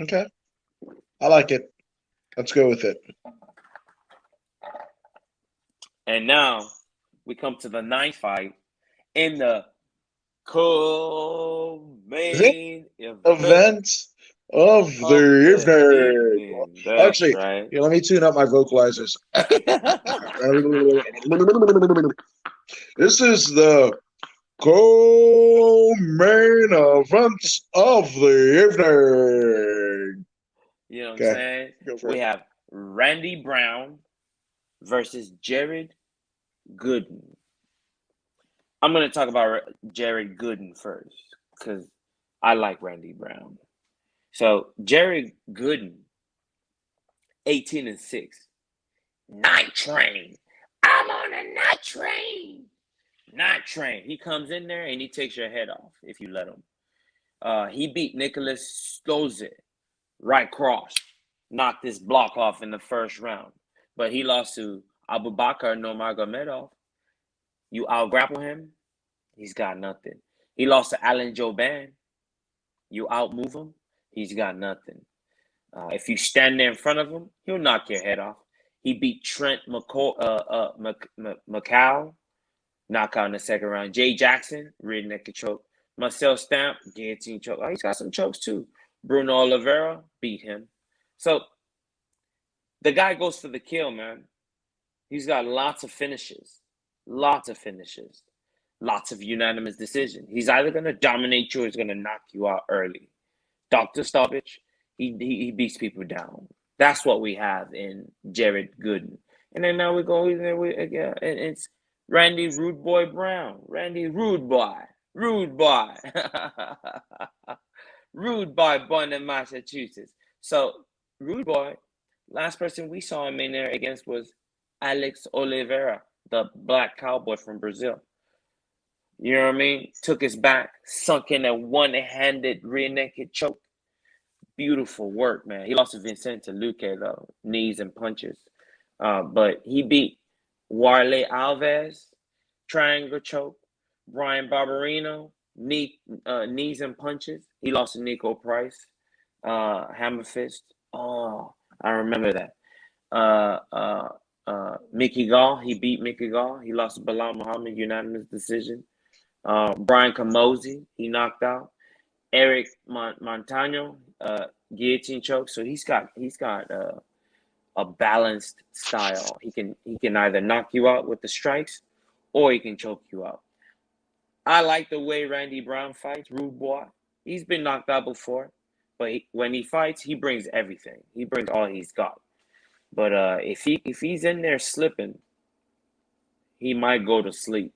Speaker 1: Okay. I like it. Let's go with it.
Speaker 2: And now we come to the ninth fight in the co-main
Speaker 1: Event of the evening.
Speaker 2: That's
Speaker 1: Actually,
Speaker 2: right.
Speaker 1: let me tune up my vocalizers. This is the co-main event of the evening.
Speaker 2: You know what I'm
Speaker 1: Okay,
Speaker 2: saying?
Speaker 1: go for
Speaker 2: We
Speaker 1: it.
Speaker 2: have Randy Brown versus Jared Gooden. I'm going to talk about Jared Gooden first because I like Randy Brown. So Jared Gooden, 18-6, night train. I'm on a night train. Night train. He comes in there and he takes your head off if you let him. He beat Nicholas Stoze right cross, knocked this block off in the first round. But he lost to Abubakar Nurmagomedov. You out grapple him, he's got nothing. He lost to Alan Jouban. You out move him, he's got nothing. If you stand there in front of him, he'll knock your head off. He beat Trent Macau, knockout in the second round. Jay Jackson, rear naked choke. Marcel Stamp, guillotine choke. Oh, he's got some chokes too. Bruno Oliveira beat him. So the guy goes for the kill, man. He's got lots of finishes. Lots of finishes. Lots of unanimous decision. He's either going to dominate you or he's going to knock you out early. Dr. Stoppage, he beats people down. That's what we have in Jared Gooden. And then now we go again. And it's Randy Rude Boy Brown. Randy Rude Boy. Rude Boy. Rude Boy born in Massachusetts. So Rude Boy, last person we saw him in there against was Alex Oliveira, the black cowboy from Brazil. You know what I mean? Took his back, sunk in a one-handed rear naked choke. Beautiful work, man. He lost to Vicente Luque, though, knees and punches. But he beat Warley Alves, triangle choke. Brian Barberino, knees and punches. He lost to Nico Price, hammer fist. Oh, I remember that. Mickey Gall, he beat Mickey Gall. He lost to Bilal Muhammad, unanimous decision. Brian Camozzi, he knocked out. Eric Montano, guillotine choke. So he's got a balanced style. He can either knock you out with the strikes, or he can choke you out. I like the way Randy Brown fights, Rude Boy. He's been knocked out before, but when he fights, he brings everything. He brings all he's got. But if he's in there slipping, he might go to sleep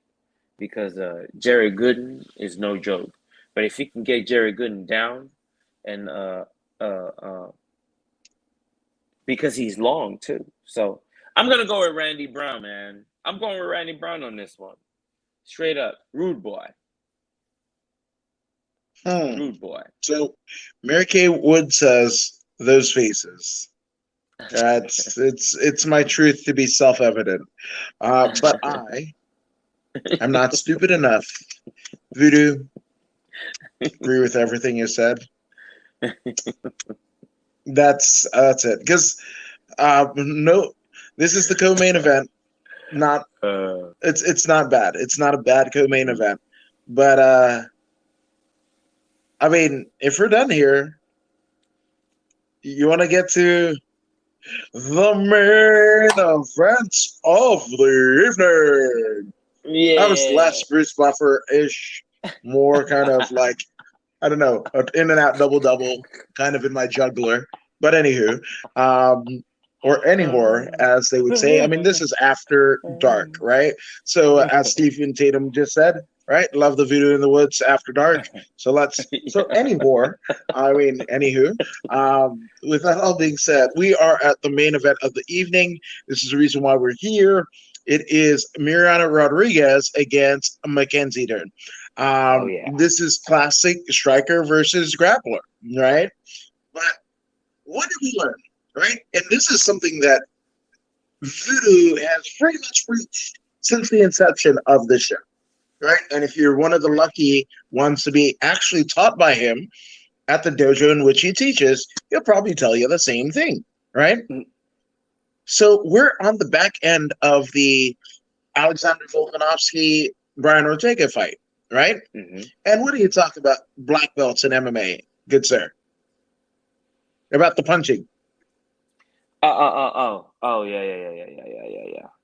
Speaker 2: because Jerry Gooden is no joke. But if he can get Jerry Gooden down, and because he's long too, so I'm gonna go with Randy Brown, man. I'm going with Randy Brown on this one, straight up. Rude Boy. Rude Boy.
Speaker 1: So, Mary Kay Wood says those faces. It's my truth to be self-evident. But I'm not stupid enough. Voodoo, agree with everything you said. That's it. Because no, this is the co-main event. Not it's not bad. It's not a bad co-main event. But I mean, if we're done here, you want to get to the main event of the evening.
Speaker 2: Yeah.
Speaker 1: That was less Bruce Buffer-ish, more kind of like, I don't know, an in and out double kind of in my juggler. But anywho, or any horror, as they would say. I mean, this is after dark, right? So as Stephen Tatum just said, right? Love the Voodoo in the Woods after dark. So any horror. I mean, anywho. With that all being said, we are at the main event of the evening. This is the reason why we're here. It is Mariana Rodriguez against Mackenzie Dern. This is classic striker versus grappler, right? But what did we learn, right? And this is something that Voodoo has pretty much preached since the inception of the show, right? And if you're one of the lucky ones to be actually taught by him at the dojo in which he teaches, he'll probably tell you the same thing, right?
Speaker 2: Mm.
Speaker 1: So we're on the back end of the Alexander Volkanovski Brian Ortega fight, right?
Speaker 2: Mm-hmm.
Speaker 1: And what do you talk about black belts in MMA, good sir? About the punching.
Speaker 2: Yeah.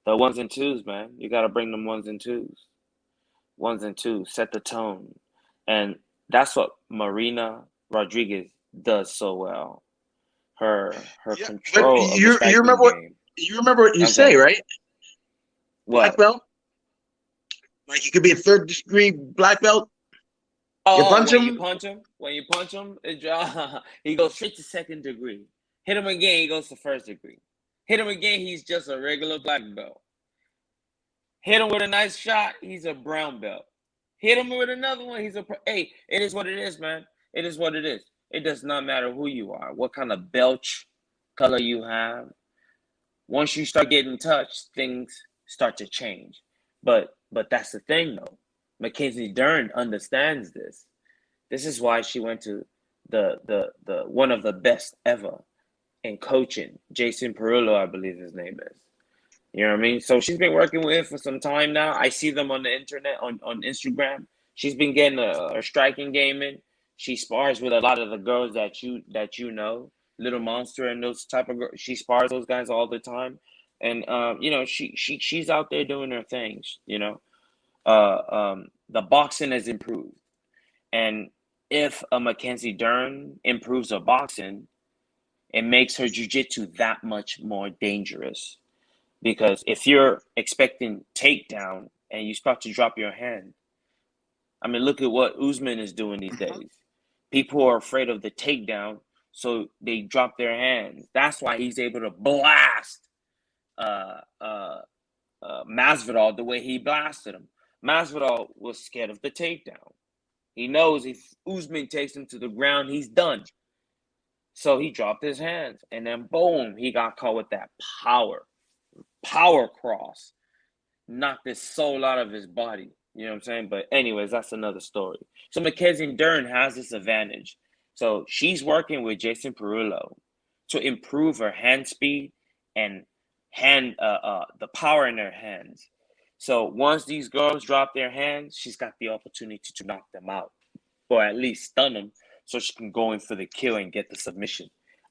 Speaker 2: The ones and twos, man. You gotta bring them ones and twos. Ones and twos. Set the tone. And that's what Marina Rodriguez does so well. Her
Speaker 1: Yeah, but
Speaker 2: control of the
Speaker 1: you
Speaker 2: striking
Speaker 1: remember what
Speaker 2: game.
Speaker 1: you
Speaker 2: I'm
Speaker 1: say,
Speaker 2: saying,
Speaker 1: right? Black
Speaker 2: what?
Speaker 1: belt, like you could be a third degree black belt. You
Speaker 2: Oh,
Speaker 1: punch him.
Speaker 2: when you punch him, he goes straight to second degree. Hit him again, he goes to first degree. Hit him again, he's just a regular black belt. Hit him with a nice shot, he's a brown belt. Hit him with another one, he's a hey. It is what it is, man. It is what it is. It does not matter who you are, what kind of belch color you have. Once you start getting touched, things start to change. But that's the thing, though. Mackenzie Dern understands this. This is why she went to the one of the best ever in coaching, Jason Perillo, I believe his name is. You know what I mean? So she's been working with him for some time now. I see them on the internet, on Instagram. She's been getting a striking game in. She spars with a lot of the girls that you know, Little Monster and those type of girls. She spars those guys all the time, and she's out there doing her things. The boxing has improved, and if a Mackenzie Dern improves her boxing, it makes her jiu-jitsu that much more dangerous. Because if you're expecting takedown and you start to drop your hand, I mean, look at what Usman is doing these days. People are afraid of the takedown, so they drop their hands. That's why he's able to blast uh, uh, Masvidal the way he blasted him. Masvidal was scared of the takedown. He knows if Usman takes him to the ground, he's done. So he dropped his hands, and then boom, he got caught with that power cross, knocked his soul out of his body. You know what I'm saying? But anyways, that's another story. So Mackenzie Dern has this advantage. So she's working with Jason Perillo to improve her hand speed and the power in her hands. So once these girls drop their hands, she's got the opportunity to knock them out, or at least stun them, so she can go in for the kill and get the submission.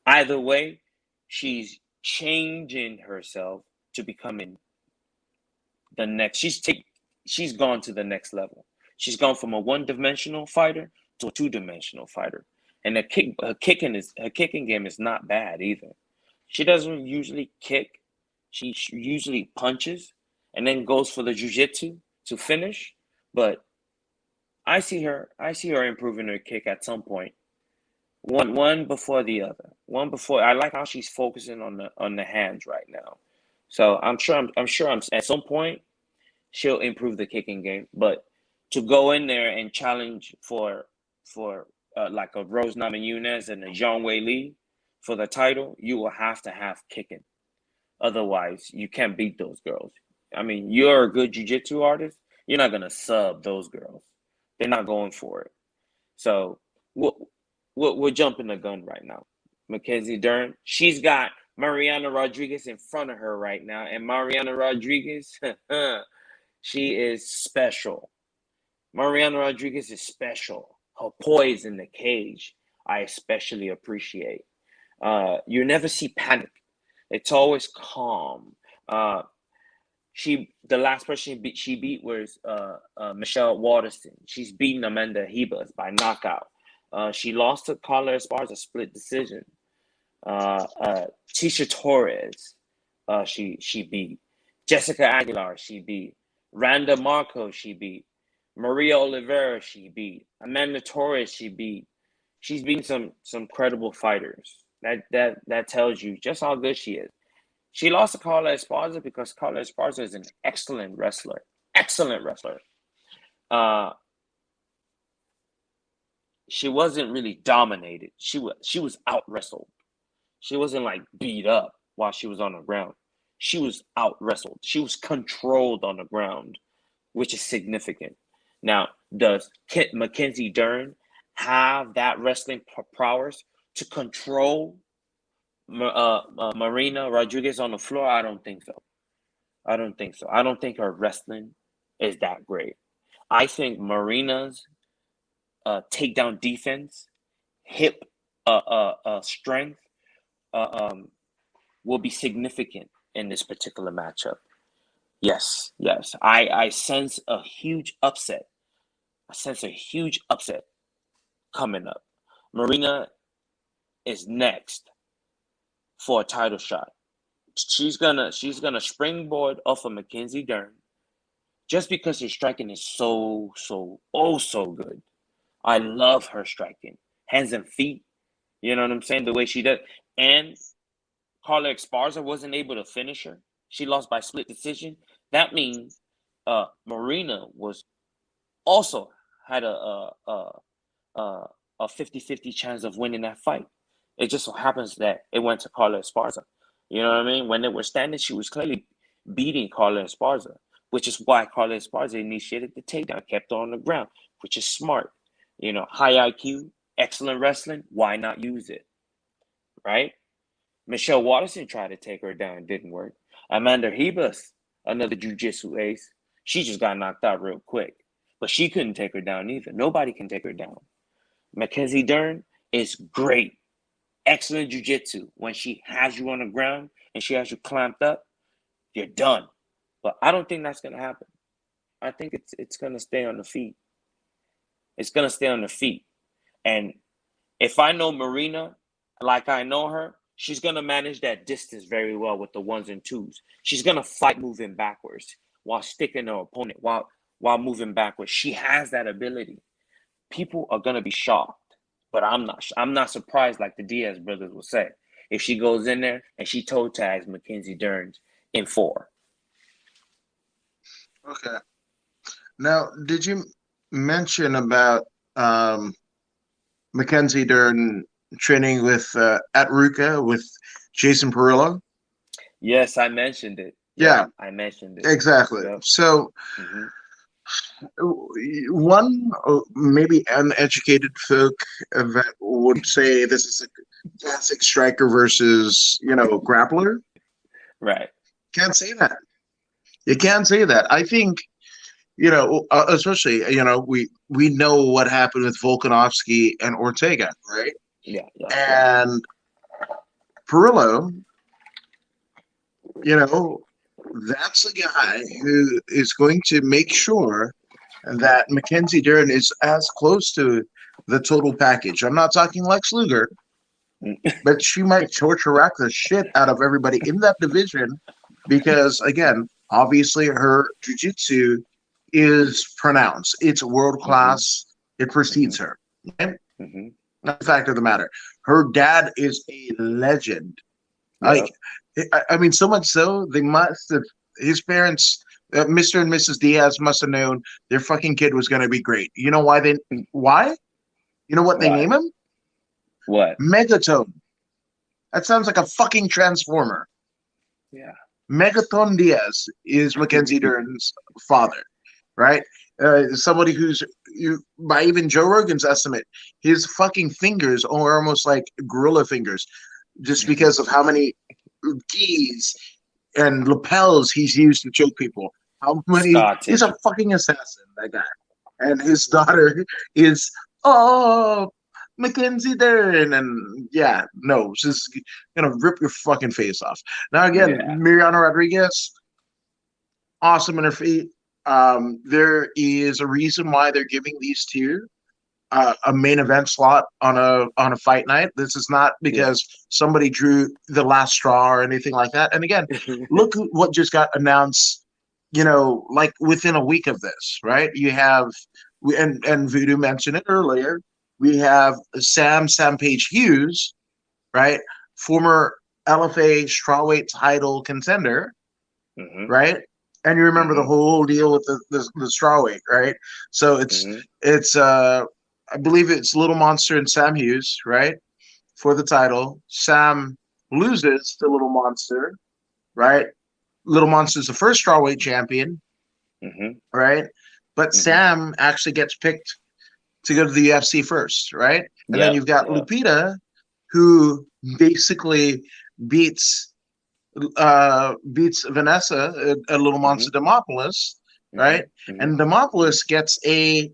Speaker 2: Either way, she's changing herself to becoming the next. She's gone to the next level. She's gone from a one-dimensional fighter to a two-dimensional fighter. And her kicking game is not bad either. She doesn't usually kick. She usually punches and then goes for the jiu-jitsu to finish. But I see her improving her kick at some point. One before the other. One before. I like how she's focusing on the hands right now. So I'm sure at some point she'll improve the kicking game. But to go in there and challenge for like a Rose Namajunas and a Zhang Wei Li for the title, you will have to have kicking. Otherwise, you can't beat those girls. I mean, you're a good jiu-jitsu artist. You're not gonna sub those girls. They're not going for it. So we're jumping the gun right now. Mackenzie Dern, she's got Mariana Rodriguez in front of her right now, and Mariana Rodriguez, she is special. Mariana Rodriguez is special. Her poise in the cage, I especially appreciate. You never see panic. It's always calm. The last person she beat was Michelle Waterston. She's beaten Amanda Ribas by knockout. She lost to Carla Esparza split decision. Tisha Torres, she beat. Jessica Aguilar, she beat. Randa Marco, she beat. Maria Oliveira, she beat. Amanda Torres, she beat. She's beaten some credible fighters. That tells you just how good she is. She lost to Carla Esparza because Carla Esparza is an excellent wrestler. Excellent wrestler. She wasn't really dominated. She was out wrestled. She wasn't like beat up while she was on the ground. She was out wrestled. She was controlled on the ground, which is significant. Now, does Mackenzie Dern have that wrestling prowess to control Marina Rodriguez on the floor? I don't think so. I don't think so. I don't think her wrestling is that great. I think Marina's takedown defense, hip strength, will be significant in this particular matchup. Yes, yes. I sense a huge upset. I sense a huge upset coming up. Marina is next for a title shot. She's gonna springboard off of Mackenzie Dern just because her striking is so good. I love her striking, hands and feet. You know what I'm saying? The way she does. And Carla Esparza wasn't able to finish her. She lost by split decision. That means Marina was also had a 50-50 chance of winning that fight. It just so happens that it went to Carla Esparza. You know what I mean? When they were standing, she was clearly beating Carla Esparza, which is why Carla Esparza initiated the takedown, kept her on the ground, which is smart. You know, high IQ, excellent wrestling. Why not use it? Right? Michelle Watterson tried to take her down, didn't work. Amanda Ribas, another jiu-jitsu ace, she just got knocked out real quick. But she couldn't take her down either. Nobody can take her down. Mackenzie Dern is great. Excellent jiu-jitsu. When she has you on the ground and she has you clamped up, you're done. But I don't think that's going to happen. I think it's going to stay on the feet. It's going to stay on the feet. And if I know Marina like I know her, she's going to manage that distance very well with the ones and twos. She's going to fight moving backwards while sticking her opponent, while moving backwards. She has that ability. People are going to be shocked. But I'm not surprised, like the Diaz brothers will say, if she goes in there and she toe tags Mackenzie Dern in 4.
Speaker 1: Okay. Now, did you mention about Mackenzie Dern training with at Ruka with Jason Perillo?
Speaker 2: Yes, I mentioned it.
Speaker 1: Yeah,
Speaker 2: I mentioned it.
Speaker 1: exactly.
Speaker 2: Yep.
Speaker 1: So, one maybe uneducated folk that would say this is a classic striker versus grappler.
Speaker 2: Right.
Speaker 1: Can't say that. You can't say that. I think especially we know what happened with Volkanovski and Ortega, right?
Speaker 2: Yeah.
Speaker 1: And Perillo, that's the guy who is going to make sure that Mackenzie Dern is as close to the total package. I'm not talking Lex Luger, but she might torture rack the shit out of everybody in that division because, again, obviously her jiu-jitsu is pronounced. It's world class. It precedes her. Right? That's the fact of the matter. Her dad is a legend. Like, I mean, so much so they must have. His parents, Mr. and Mrs. Diaz, must have known their fucking kid was going to be great. You know why they? Why? You know what they name him?
Speaker 2: What?
Speaker 1: Megaton. That sounds like a fucking transformer.
Speaker 2: Yeah.
Speaker 1: Megaton Diaz is Mackenzie Dern's father, right? Somebody who's, by even Joe Rogan's estimate, his fucking fingers are almost like gorilla fingers, just because of how many gis and lapels he's used to choke people. How many? He's a fucking assassin, that guy. And his daughter is Mackenzie Dern, and she's gonna rip your fucking face off. Now again, Mariana Rodriguez, awesome in her feet. There is a reason why they're giving these two a main event slot on a fight night. This is not because somebody drew the last straw or anything like that. And again, look what just got announced. Like within a week of this, right? You have and Voodoo mentioned it earlier. We have Sam Page Hughes, right? Former LFA strawweight title contender, right? And you remember the whole deal with the strawweight, right? So it's I believe it's Little Monster and Sam Hughes, right? For the title. Sam loses to Little Monster, right? Little Monster's the first strawweight champion,
Speaker 2: Mm-hmm.
Speaker 1: right? But
Speaker 2: Mm-hmm.
Speaker 1: Sam actually gets picked to go to the UFC first, right? And then
Speaker 2: Yep.
Speaker 1: you've got
Speaker 2: Yep.
Speaker 1: Lupita, who basically beats beats Vanessa, a Little
Speaker 2: Mm-hmm.
Speaker 1: Monster Demopoulos,
Speaker 2: Mm-hmm.
Speaker 1: right?
Speaker 2: Mm-hmm.
Speaker 1: And Demopoulos gets a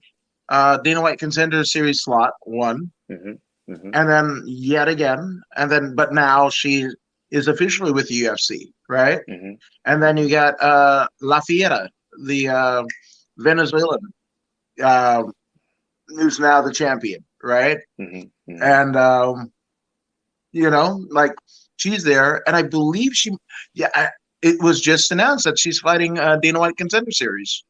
Speaker 1: Dana White Contender Series slot one,
Speaker 2: Mm-hmm. Mm-hmm.
Speaker 1: and then yet again, and then but now she is officially with the UFC, right?
Speaker 2: Mm-hmm.
Speaker 1: And then you
Speaker 2: Mm-hmm.
Speaker 1: got La Fiera, the Venezuelan, uh, who's now the champion, right?
Speaker 2: Mm-hmm. Mm-hmm.
Speaker 1: And like she's there, and I believe it was just announced that she's fighting Dana White Contender Series.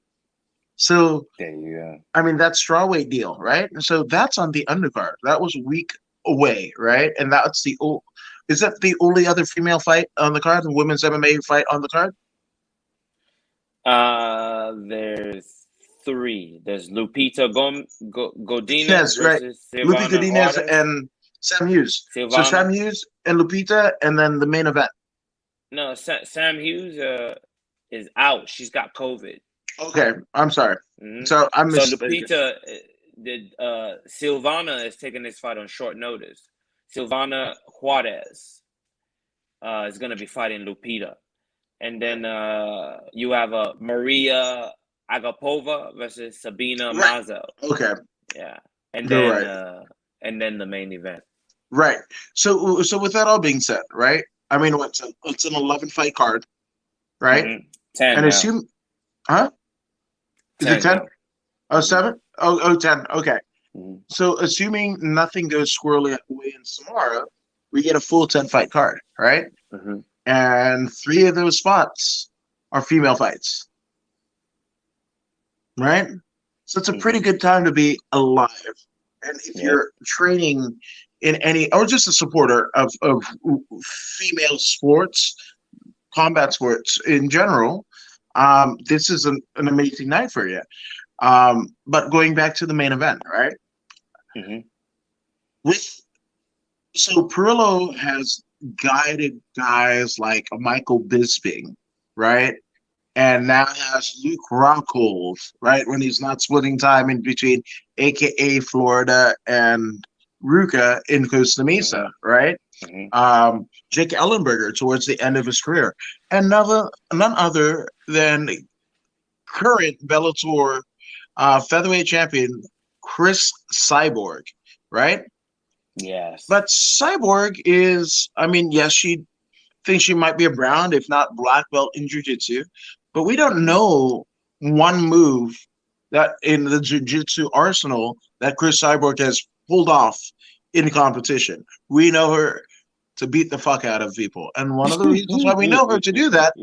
Speaker 1: So
Speaker 2: There you go.
Speaker 1: I mean that strawweight deal, right? And so that's on the undercard. That was a week away, right? And that's is that the only other female fight on the card, the women's MMA fight on the card?
Speaker 2: There's three. There's Lupita Godinez
Speaker 1: Yes, right.
Speaker 2: versus
Speaker 1: Lupi
Speaker 2: Silvana
Speaker 1: Godinez
Speaker 2: Juarez.
Speaker 1: and Sam Hughes. So
Speaker 2: Silvana.
Speaker 1: Sam Hughes and Lupita, and then the main event.
Speaker 2: No, Sam Hughes is out. She's got COVID.
Speaker 1: Okay, I'm sorry.
Speaker 2: Mm-hmm.
Speaker 1: So I'm
Speaker 2: So
Speaker 1: mistaken.
Speaker 2: Lupita, Silvana is taking this fight on short notice. Silvana Juarez is going to be fighting Lupita. And then you have Maria Agapova versus Sabina
Speaker 1: Right.
Speaker 2: Mazel.
Speaker 1: Okay.
Speaker 2: Yeah. And
Speaker 1: You're
Speaker 2: then
Speaker 1: right.
Speaker 2: and then the main event.
Speaker 1: Right. So with that all being said, right? I mean, it's an 11 fight card, right?
Speaker 2: Mm-hmm. 10
Speaker 1: And
Speaker 2: now.
Speaker 1: assume, huh? Is it
Speaker 2: 10
Speaker 1: 10?
Speaker 2: now.
Speaker 1: Oh, 7? Oh, 10. Okay.
Speaker 2: Mm-hmm.
Speaker 1: So assuming nothing goes squirrely away in tomorrow, we get a full 10 fight card, right?
Speaker 2: Mm-hmm.
Speaker 1: And 3 of those spots are female fights, right? So it's a pretty good time to be alive. And if you're training in any, or just a supporter of female sports, combat sports in general, this is an amazing night for you. But going back to the main event, right?
Speaker 2: Mm-hmm.
Speaker 1: So Perillo has guided guys like Michael Bisping, right? And now has Luke Rockhold, right? When he's not splitting time in between, aka Florida and Ruka in Costa Mesa, right?
Speaker 2: Mm-hmm.
Speaker 1: Jake Ellenberger towards the end of his career, and none other than current Bellator featherweight champion Chris Cyborg, right?
Speaker 2: Yes.
Speaker 1: But Cyborg is, I mean, yes, she thinks she might be a brown, if not black belt in jiu-jitsu, but we don't know one move that in the jiu-jitsu arsenal that Chris Cyborg has pulled off in competition. We know her to beat the fuck out of people. And one of the reasons why we know her to do that,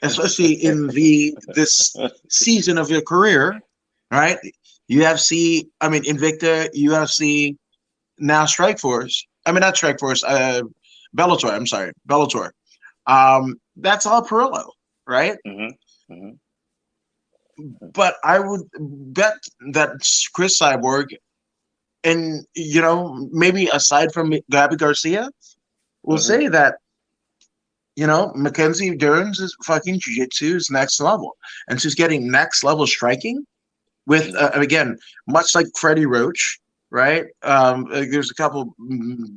Speaker 1: especially in this season of your career, right? UFC, I mean Invicta, UFC, now Strikeforce. I mean not Strikeforce, Bellator, I'm sorry, Bellator. That's all Perillo, right?
Speaker 2: Mm-hmm. Mm-hmm.
Speaker 1: But I would bet that Chris Cyborg, and maybe aside from Gabby Garcia, will say that Mackenzie Dern's is fucking jiu-jitsu is next level, and she's getting next level striking with again, much like Freddie Roach, right? There's a couple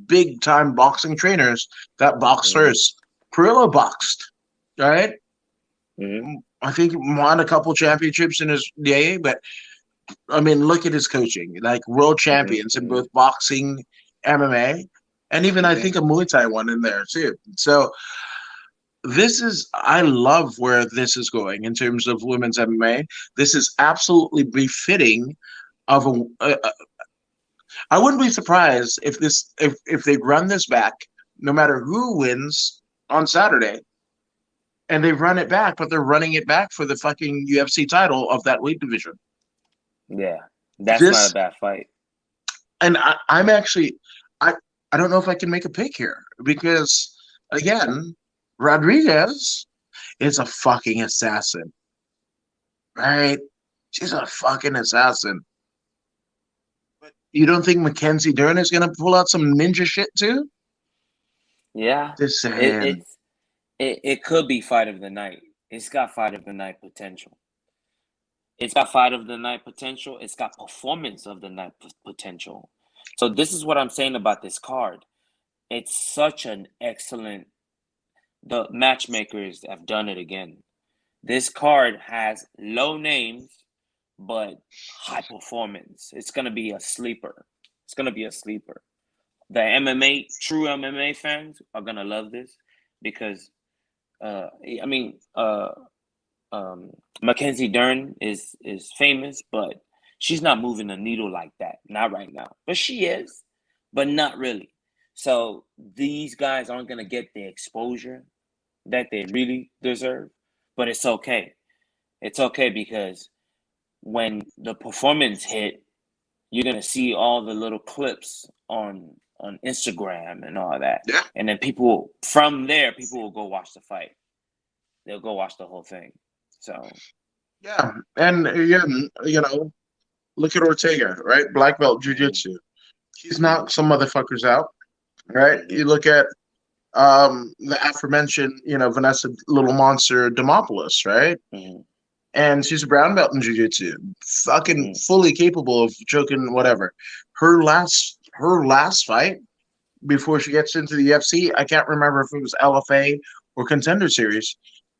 Speaker 1: big time boxing trainers that boxed first. Perillo boxed, right?
Speaker 2: Mm-hmm.
Speaker 1: I think he won a couple championships in his day, but I mean, look at his coaching, like world champions in both boxing, MMA, and even I think a Muay Thai one in there too. So I love where this is going in terms of women's MMA. This is absolutely befitting of I wouldn't be surprised if they run this back, no matter who wins on Saturday, and they run it back, but they're running it back for the fucking UFC title of that weight division.
Speaker 2: Yeah, that's not a bad fight.
Speaker 1: And I'm actually, I don't know if I can make a pick here because again, Rodriguez is a fucking assassin, right? She's a fucking assassin. But you don't think Mackenzie Dern is gonna pull out some ninja shit too?
Speaker 2: Yeah,
Speaker 1: Just saying.
Speaker 2: it could be fight of the night. It's got fight of the night potential. It's got fight of the night potential. It's got performance of the night potential. So this is what I'm saying about this card. It's such an excellent. The matchmakers have done it again. This card has low names, but high performance. It's gonna be a sleeper. It's gonna be a sleeper. The true MMA fans are gonna love this because, I mean, Mackenzie Dern is famous, but she's not moving the needle like that. Not right now, but she is, but not really. So these guys aren't gonna get the exposure that they really deserve, but it's okay. It's okay because when the performance hit, you're gonna see all the little clips on Instagram and all that,
Speaker 1: Yeah.
Speaker 2: and then people from there, people will go watch the fight. They'll go watch the whole thing. So
Speaker 1: Yeah. And again, look at Ortega, right? Black belt jiu-jitsu. He's knocked some motherfuckers out, right? You look at the aforementioned, Vanessa Little Monster Demopoulos, right? And she's a brown belt in jiu-jitsu, fucking fully capable of choking whatever. Her last fight before she gets into the UFC, I can't remember if it was LFA or Contender Series,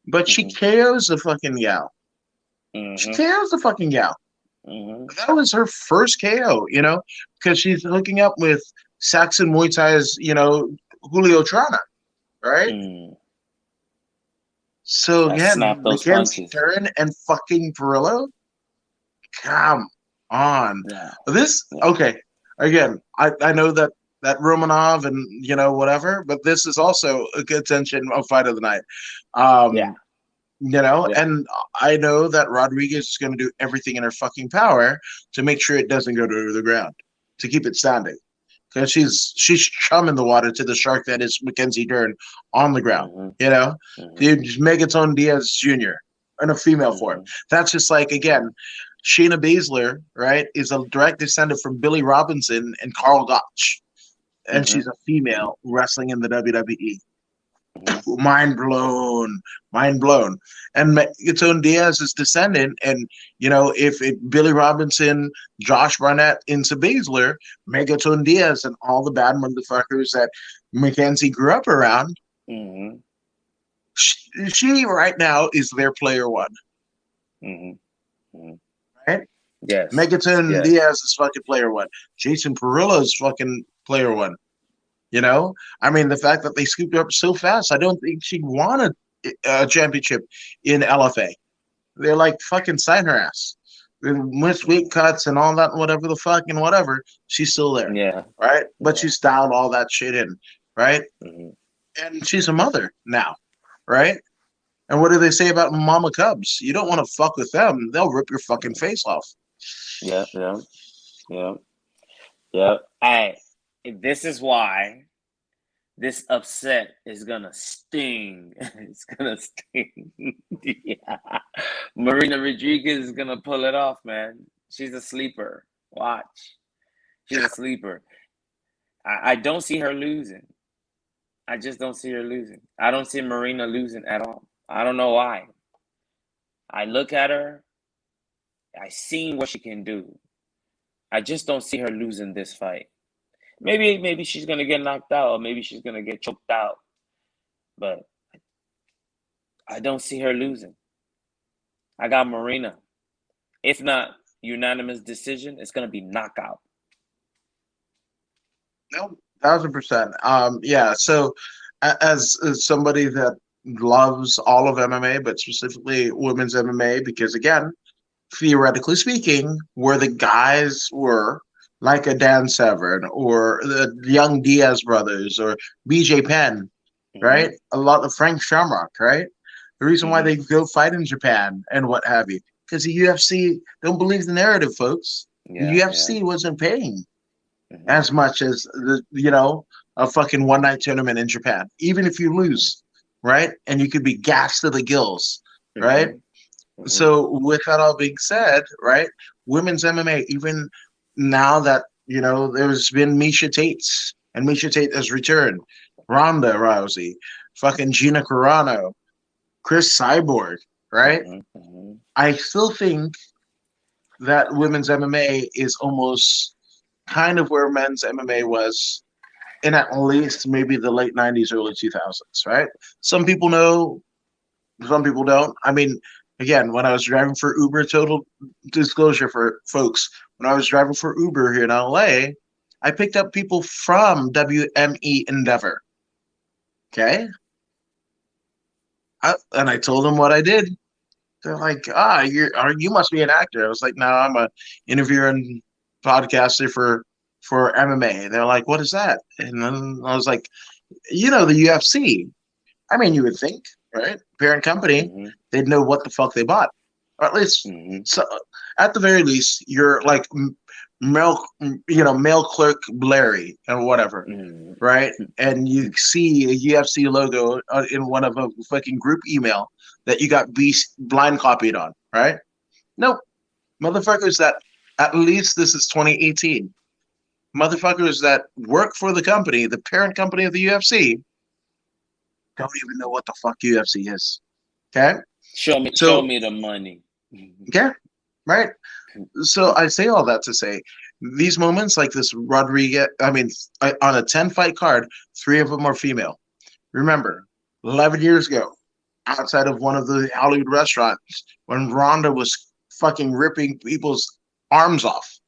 Speaker 1: but she KOs the fucking gal. She KOs the fucking gal. That was her first KO, because she's hooking up with Saxon Muay Thai's, Julio Trana, right? So again, Mackenzie Dern and fucking Perillo, come on.
Speaker 2: Yeah.
Speaker 1: Okay. Again, I know that Romanov and whatever, but this is also a contention of fight of the night. And I know that Rodriguez is going to do everything in her fucking power to make sure it doesn't go to the ground, to keep it standing. Because she's chumming the water to the shark that is Mackenzie Dern on the ground, Megaton Diaz Jr. in a female form. That's just like, again, Shayna Baszler, right, is a direct descendant from Billy Robinson and Carl Gotch. And she's a female wrestling in the WWE. Mind blown. And Megaton Diaz's descendant, and if Billy Robinson, Josh Barnett into Baszler, Megaton Diaz, and all the bad motherfuckers that Mackenzie grew up around, she right now is their player one. Right?
Speaker 2: Yes.
Speaker 1: Megaton Diaz is fucking player one. Jason Perillo is fucking player one. I mean, the fact that they scooped her up so fast, I don't think she won a championship in LFA. They're like, fucking sign her ass. With weight cuts and all that, whatever the fuck and whatever, she's still there.
Speaker 2: Yeah.
Speaker 1: Right? But she's dialed all that shit in. Right? And she's a mother now. Right? And what do they say about mama cubs? You don't want to fuck with them. They'll rip your fucking face off.
Speaker 2: Yeah. Hey. This is why this upset is gonna sting. It's gonna sting. Marina Rodriguez is gonna pull it off, man. She's a sleeper. Watch. She's a sleeper. I don't see her losing. I just don't see her losing. I don't see Marina losing at all. I don't know why. I look at her. I seen what she can do. I just don't see her losing this fight. Maybe she's gonna get knocked out, or maybe she's gonna get choked out. But I don't see her losing. I got Marina. If not unanimous decision, it's gonna be knockout.
Speaker 1: No, 1,000%. Yeah. So, as somebody that loves all of MMA, but specifically women's MMA, because again, theoretically speaking, where the guys were like a Dan Severn or the young Diaz brothers or BJ Penn, right? A lot of Frank Shamrock, right? The reason why they go fight in Japan and what have you, because the UFC don't believe the narrative, folks. The UFC wasn't paying as much as a fucking one night tournament in Japan, even if you lose, right? And you could be gassed to the gills, right? So with that all being said, right, women's MMA, even now that, there's been Misha Tate's, and Misha Tate has returned, Ronda Rousey, fucking Gina Carano, Chris Cyborg, right? I still think that women's MMA is almost kind of where men's MMA was in at least maybe the late 90s, early 2000s, right? Some people know, some people don't. I mean, again, when I was driving for Uber, total disclosure for folks, when I was driving for Uber here in LA, I picked up people from WME Endeavor. Okay. And I told them what I did. They're like, you must be an actor. I was like, no, I'm a interviewer and podcaster for MMA. They're like, what is that? And then I was like, the UFC. I mean, you would think, right? Parent company, they'd know what the fuck they bought, or at least, so at the very least, you're like male clerk Larry or whatever, right? And you see a UFC logo in one of a fucking group email that you got blind copied on, right? Nope, motherfuckers that at least this is 2018. Motherfuckers that work for the company, the parent company of the UFC, don't even know what the fuck UFC is. Okay?
Speaker 2: Show me the money.
Speaker 1: Okay? Right? So I say all that to say these moments like this Rodriguez, on a 10-fight card, 3 of them are female. Remember, 11 years ago, outside of one of the Hollywood restaurants, when Ronda was fucking ripping people's arms off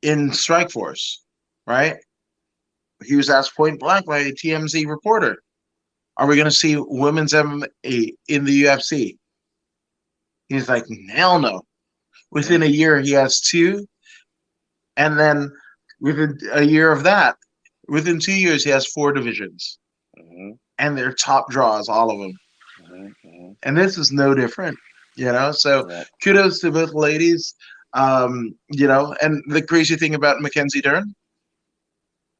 Speaker 1: in Strikeforce, right? He was asked point blank by a TMZ reporter, are we going to see women's MMA in the UFC? He's like, hell no. Within a year, he has 2. And then within a year of that, within 2 years, he has 4 divisions. And they're top draws, all of them. And this is no different, So kudos to both ladies. And the crazy thing about Mackenzie Dern,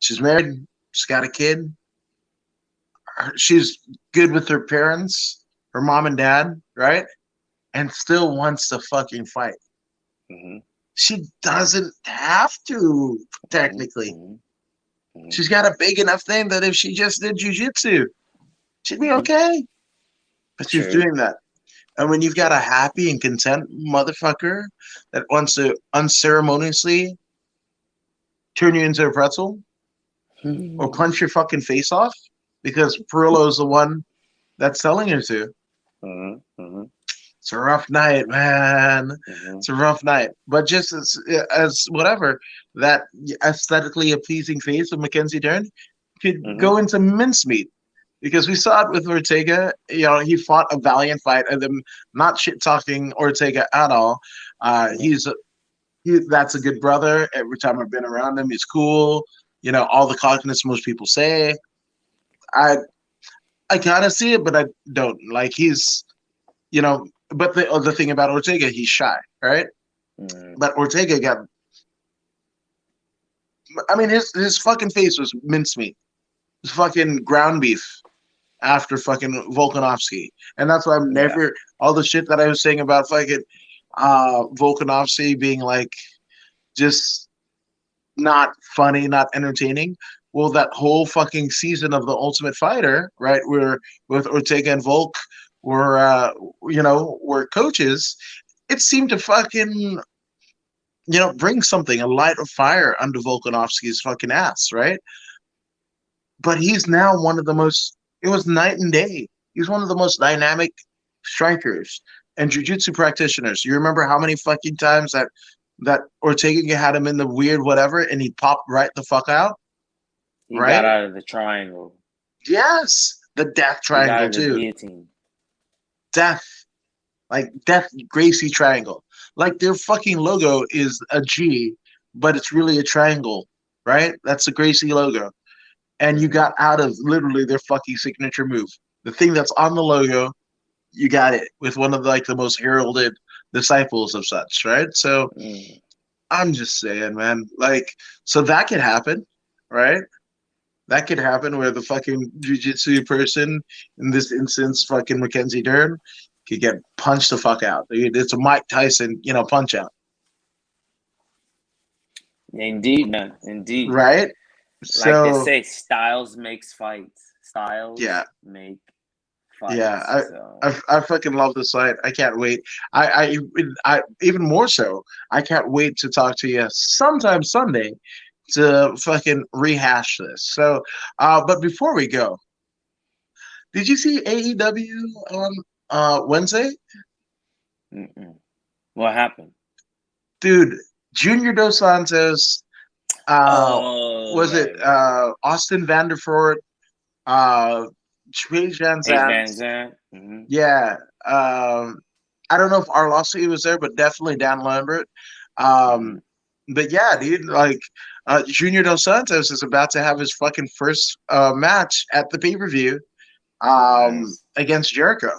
Speaker 1: she's married, she's got a kid. She's good with her parents, her mom and dad, right? And still wants to fucking fight. She doesn't have to, technically. She's got a big enough thing that if she just did jujitsu, she'd be okay. But she's doing that. And when you've got a happy and content motherfucker that wants to unceremoniously turn you into a pretzel or punch your fucking face off because Perillo's the one that's selling her to. It's a rough night, man. It's a rough night. But just as whatever, that aesthetically appeasing face of Mackenzie Dern could go into mincemeat. Because we saw it with Ortega. He fought a valiant fight, and them not shit talking Ortega at all. That's a good brother. Every time I've been around him, he's cool. All the cockiness most people say. I kind of see it, but I don't. Like he's, But the other thing about Ortega, he's shy, right? But Ortega got. I mean, his fucking face was mincemeat. It was fucking ground beef after fucking Volkanovski. And that's why I'm never all the shit that I was saying about fucking Volkanovski being like just not funny, not entertaining. Well, that whole fucking season of The Ultimate Fighter, right, where with Ortega and Volk were coaches, it seemed to fucking bring something, a light of fire under Volkanovski's fucking ass, right? But he's now one of the most. It was night and day. He's one of the most dynamic strikers and jiu-jitsu practitioners. You remember how many fucking times that Ortega had him in the weird whatever and he popped right the fuck out?
Speaker 2: He got out of the triangle.
Speaker 1: Yes. The death triangle too.
Speaker 2: Guillotine.
Speaker 1: Death. Like Death Gracie triangle. Like their fucking logo is a G, but it's really a triangle, right? That's the Gracie logo. And you got out of literally their fucking signature move. The thing that's on the logo, you got it with one of the most heralded disciples of such, right? So I'm just saying, man, so that could happen, right? That could happen where the fucking jiu-jitsu person, in this instance, fucking Mackenzie Dern, could get punched the fuck out. It's a Mike Tyson, punch out.
Speaker 2: Indeed, man. Indeed.
Speaker 1: Right?
Speaker 2: Like they say, styles makes fights. Styles make
Speaker 1: Yeah,
Speaker 2: fights. So
Speaker 1: I fucking love this site. I can't wait. I even more so. I can't wait to talk to you sometime Sunday to fucking rehash this. So, but before we go, did you see AEW on Wednesday?
Speaker 2: mm-mm. What happened?
Speaker 1: Dude, Junior Dos Santos, uh,
Speaker 2: Oh,
Speaker 1: was it
Speaker 2: right.
Speaker 1: Austin Vanderford, uh, Trey Van
Speaker 2: Ace
Speaker 1: Zandt?
Speaker 2: Van Zandt. Mm-hmm.
Speaker 1: Yeah. I don't know if Arlovsky was there, but definitely Dan Lambert.
Speaker 2: Mm-hmm.
Speaker 1: Um, but yeah, dude, like Junior Dos Santos is about to have his fucking first match at the pay-per-view
Speaker 2: Nice,
Speaker 1: against Jericho.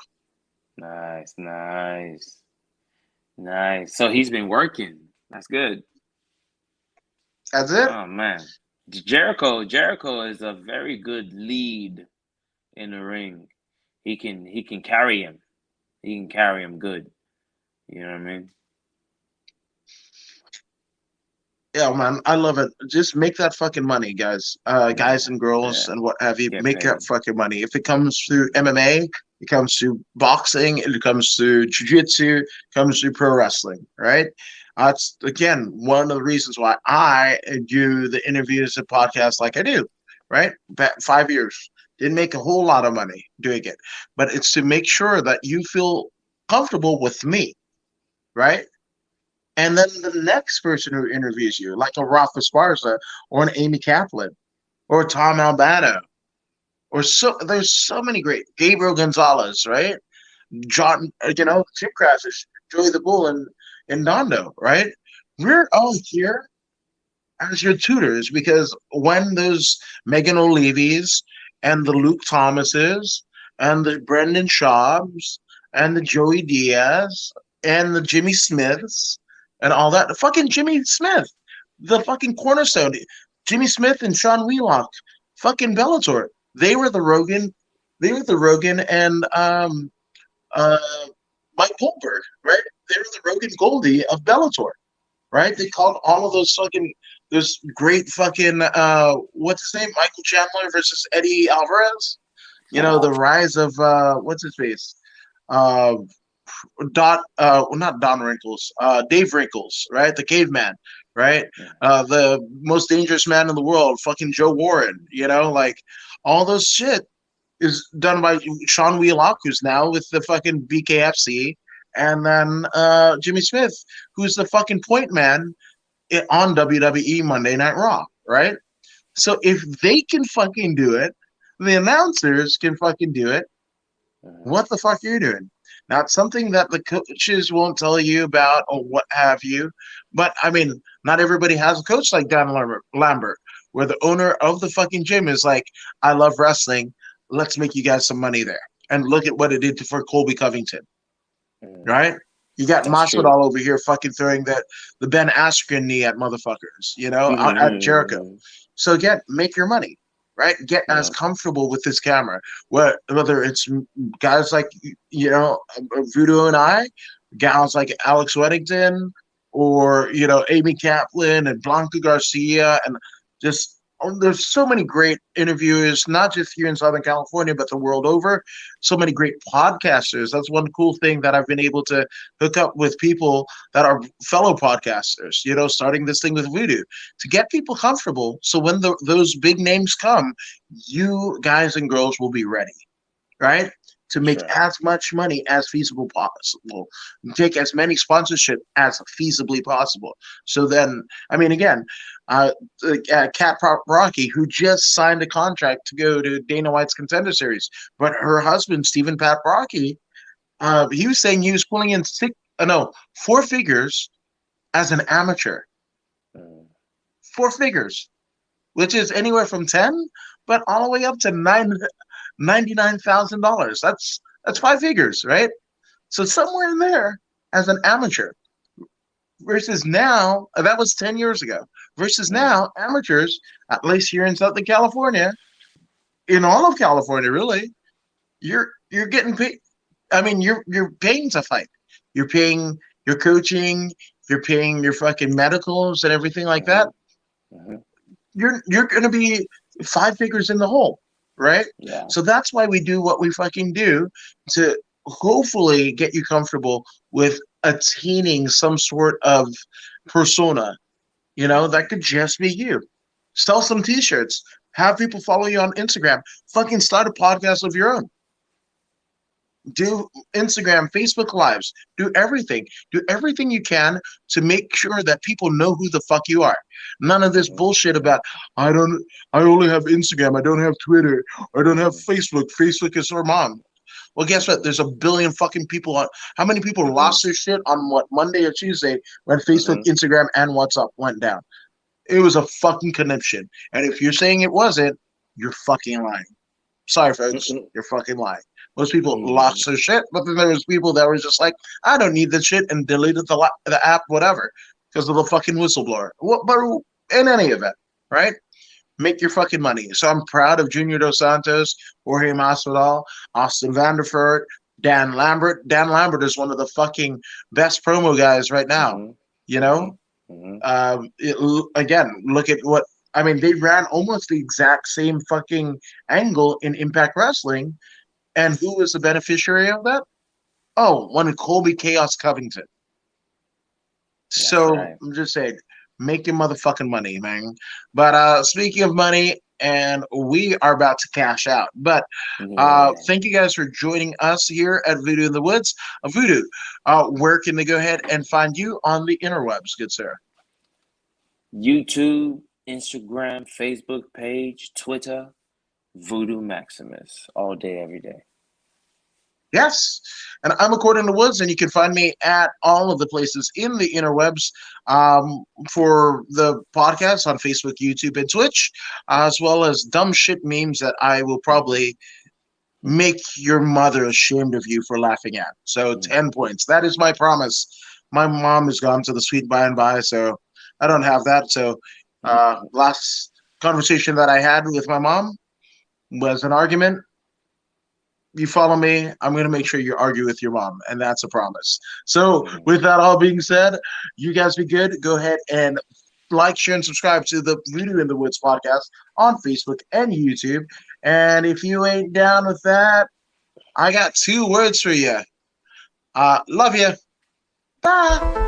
Speaker 2: nice. Nice. So he's been working. That's good.
Speaker 1: That's it.
Speaker 2: Oh man. Jericho is a very good lead in the ring. He can carry him. He can carry him good. You know what I mean?
Speaker 1: Yeah, man, I love it. Just make that fucking money, guys. Guys
Speaker 2: Yeah.
Speaker 1: and girls
Speaker 2: Yeah.
Speaker 1: and what have you.
Speaker 2: Get
Speaker 1: Make that
Speaker 2: paid.
Speaker 1: fucking money. If it comes through MMA, it comes through boxing, it comes through jiu-jitsu, it comes through pro wrestling, right? That's again one of the reasons why I do the interviews and podcasts like I do, right? Back 5 years. Didn't make a whole lot of money doing it, but it's to make sure that you feel comfortable with me, right? And then the next person who interviews you, like a Rafa Sparza or an Amy Kaplan or Tom Albano, or so there's so many great Gabriel Gonzalez, right? John, Jim Crassus, Joey the Bull, and Dondo, right? We're all here as your tutors because when those Megan O'Leary's and the Luke Thomases and the Brendan Schaubs and the Joey Diaz and the Jimmy Smiths and all that, the fucking Jimmy Smith, the fucking cornerstone, Jimmy Smith and Sean Wheelock, fucking Bellator. They were the Rogan and uh, Mike Goldberg, right? They were the Rogan Goldie of Bellator, right? They called all of those great fucking what's his name? Michael Chandler versus Eddie Alvarez. The
Speaker 2: Wow.
Speaker 1: rise of what's his face? Uh not Don Wrinkles, Dave Wrinkles, right? The caveman, right?
Speaker 2: Yeah.
Speaker 1: The most dangerous man in the world, fucking Joe Warren, like all those shit is done by Sean Wheelock, who's now with the fucking BKFC, and then Jimmy Smith, who's the fucking point man on WWE Monday Night Raw, right? So if they can fucking do it, the announcers can fucking do it.
Speaker 2: Uh-huh.
Speaker 1: What the fuck are you doing? Now, it's something that the coaches won't tell you about or what have you. But I mean, not everybody has a coach like Dan Lambert, where the owner of the fucking gym is like, I love wrestling. Let's make you guys some money there. And look at what it did for Colby Covington, right? You got
Speaker 2: That's true.
Speaker 1: Masvidal over here fucking throwing the Ben Askren knee at motherfuckers, at Jericho.
Speaker 2: Mm-hmm.
Speaker 1: So again, make your money, right? Get as
Speaker 2: Yeah.
Speaker 1: comfortable with this camera. Whether it's guys like Voodoo and I, gals like Alex Weddington, or Amy Kaplan and Blanca Garcia, and just there's so many great interviewers, not just here in Southern California, but the world over. So many great podcasters. That's one cool thing that I've been able to hook up with people that are fellow podcasters, starting this thing with Voodoo to get people comfortable. So when those big names come, you guys and girls will be ready, right? To make
Speaker 2: Sure.
Speaker 1: as much money as feasible possible, take as many sponsorship as feasibly possible. So then, I mean, again, Kat Rocky, who just signed a contract to go to Dana White's Contender Series, but her husband Stephen Pat Rocky, he was saying he was pulling in four figures as an amateur,
Speaker 2: Mm.
Speaker 1: four figures, which is anywhere from 10, but all the way up to $99,000. That's five figures, right? So somewhere in there as an amateur versus now, that was 10 years ago, versus
Speaker 2: Mm.
Speaker 1: now amateurs, at least here in Southern California, in all of California, really, you're getting paid. I mean, you're paying to fight. You're paying your coaching, you're paying your fucking medicals and everything like that.
Speaker 2: Mm-hmm. Mm-hmm.
Speaker 1: You're going to be five figures in the hole. right?
Speaker 2: Yeah.
Speaker 1: So that's why we do what we fucking do, to hopefully get you comfortable with attaining some sort of persona. That could just be you. Sell some t-shirts, have people follow you on Instagram, fucking start a podcast of your own. Do Instagram, Facebook lives, do everything. Do everything you can to make sure that people know who the fuck you are. None of this bullshit about I don't I only have Instagram, I don't have Twitter, I don't have Facebook. Facebook is for mom. Well, guess what? There's a billion fucking people on. How many people lost their shit on what, Monday or Tuesday, when Facebook, Instagram, and WhatsApp went down? It was a fucking conniption. And if you're saying it wasn't, you're fucking lying. Sorry, folks, you're fucking lying. Most people lost their shit, but then there was people that were just like, I don't need this shit, and deleted the app, whatever, because of the fucking whistleblower. But in any event, right? Make your fucking money. So I'm proud of Junior Dos Santos, Jorge Masvidal, Austin Vanderford, Dan Lambert. Dan Lambert is one of the fucking best promo guys right now. You know, again, look at what I mean. They ran almost the exact same fucking angle in Impact Wrestling, and who was the beneficiary of that? Oh, one Colby Chaos Covington. So
Speaker 2: right.
Speaker 1: I'm just saying, make your motherfucking money, man. But speaking of money, and we are about to cash out. But thank you guys for joining us here at Voodoo in the Woods. Voodoo, where can they go ahead and find you on the interwebs, good sir?
Speaker 2: YouTube, Instagram, Facebook page, Twitter, Voodoo Maximus, all day, every day.
Speaker 1: Yes. And I'm According to Woods, and you can find me at all of the places in the interwebs, for the podcast on Facebook, YouTube, and Twitch, as well as dumb shit memes that I will probably make your mother ashamed of you for laughing at. So 10 points. That is my promise. My mom has gone to the sweet by and by, so I don't have that. So last conversation that I had with my mom was an argument. You follow me, I'm going to make sure you argue with your mom, and that's a promise. So with that all being said, you guys be good. Go ahead and like, share, and subscribe to the Voodoo in the Woods podcast on Facebook and YouTube. And if you ain't down with that, I got 2 words for you. Love you. Bye.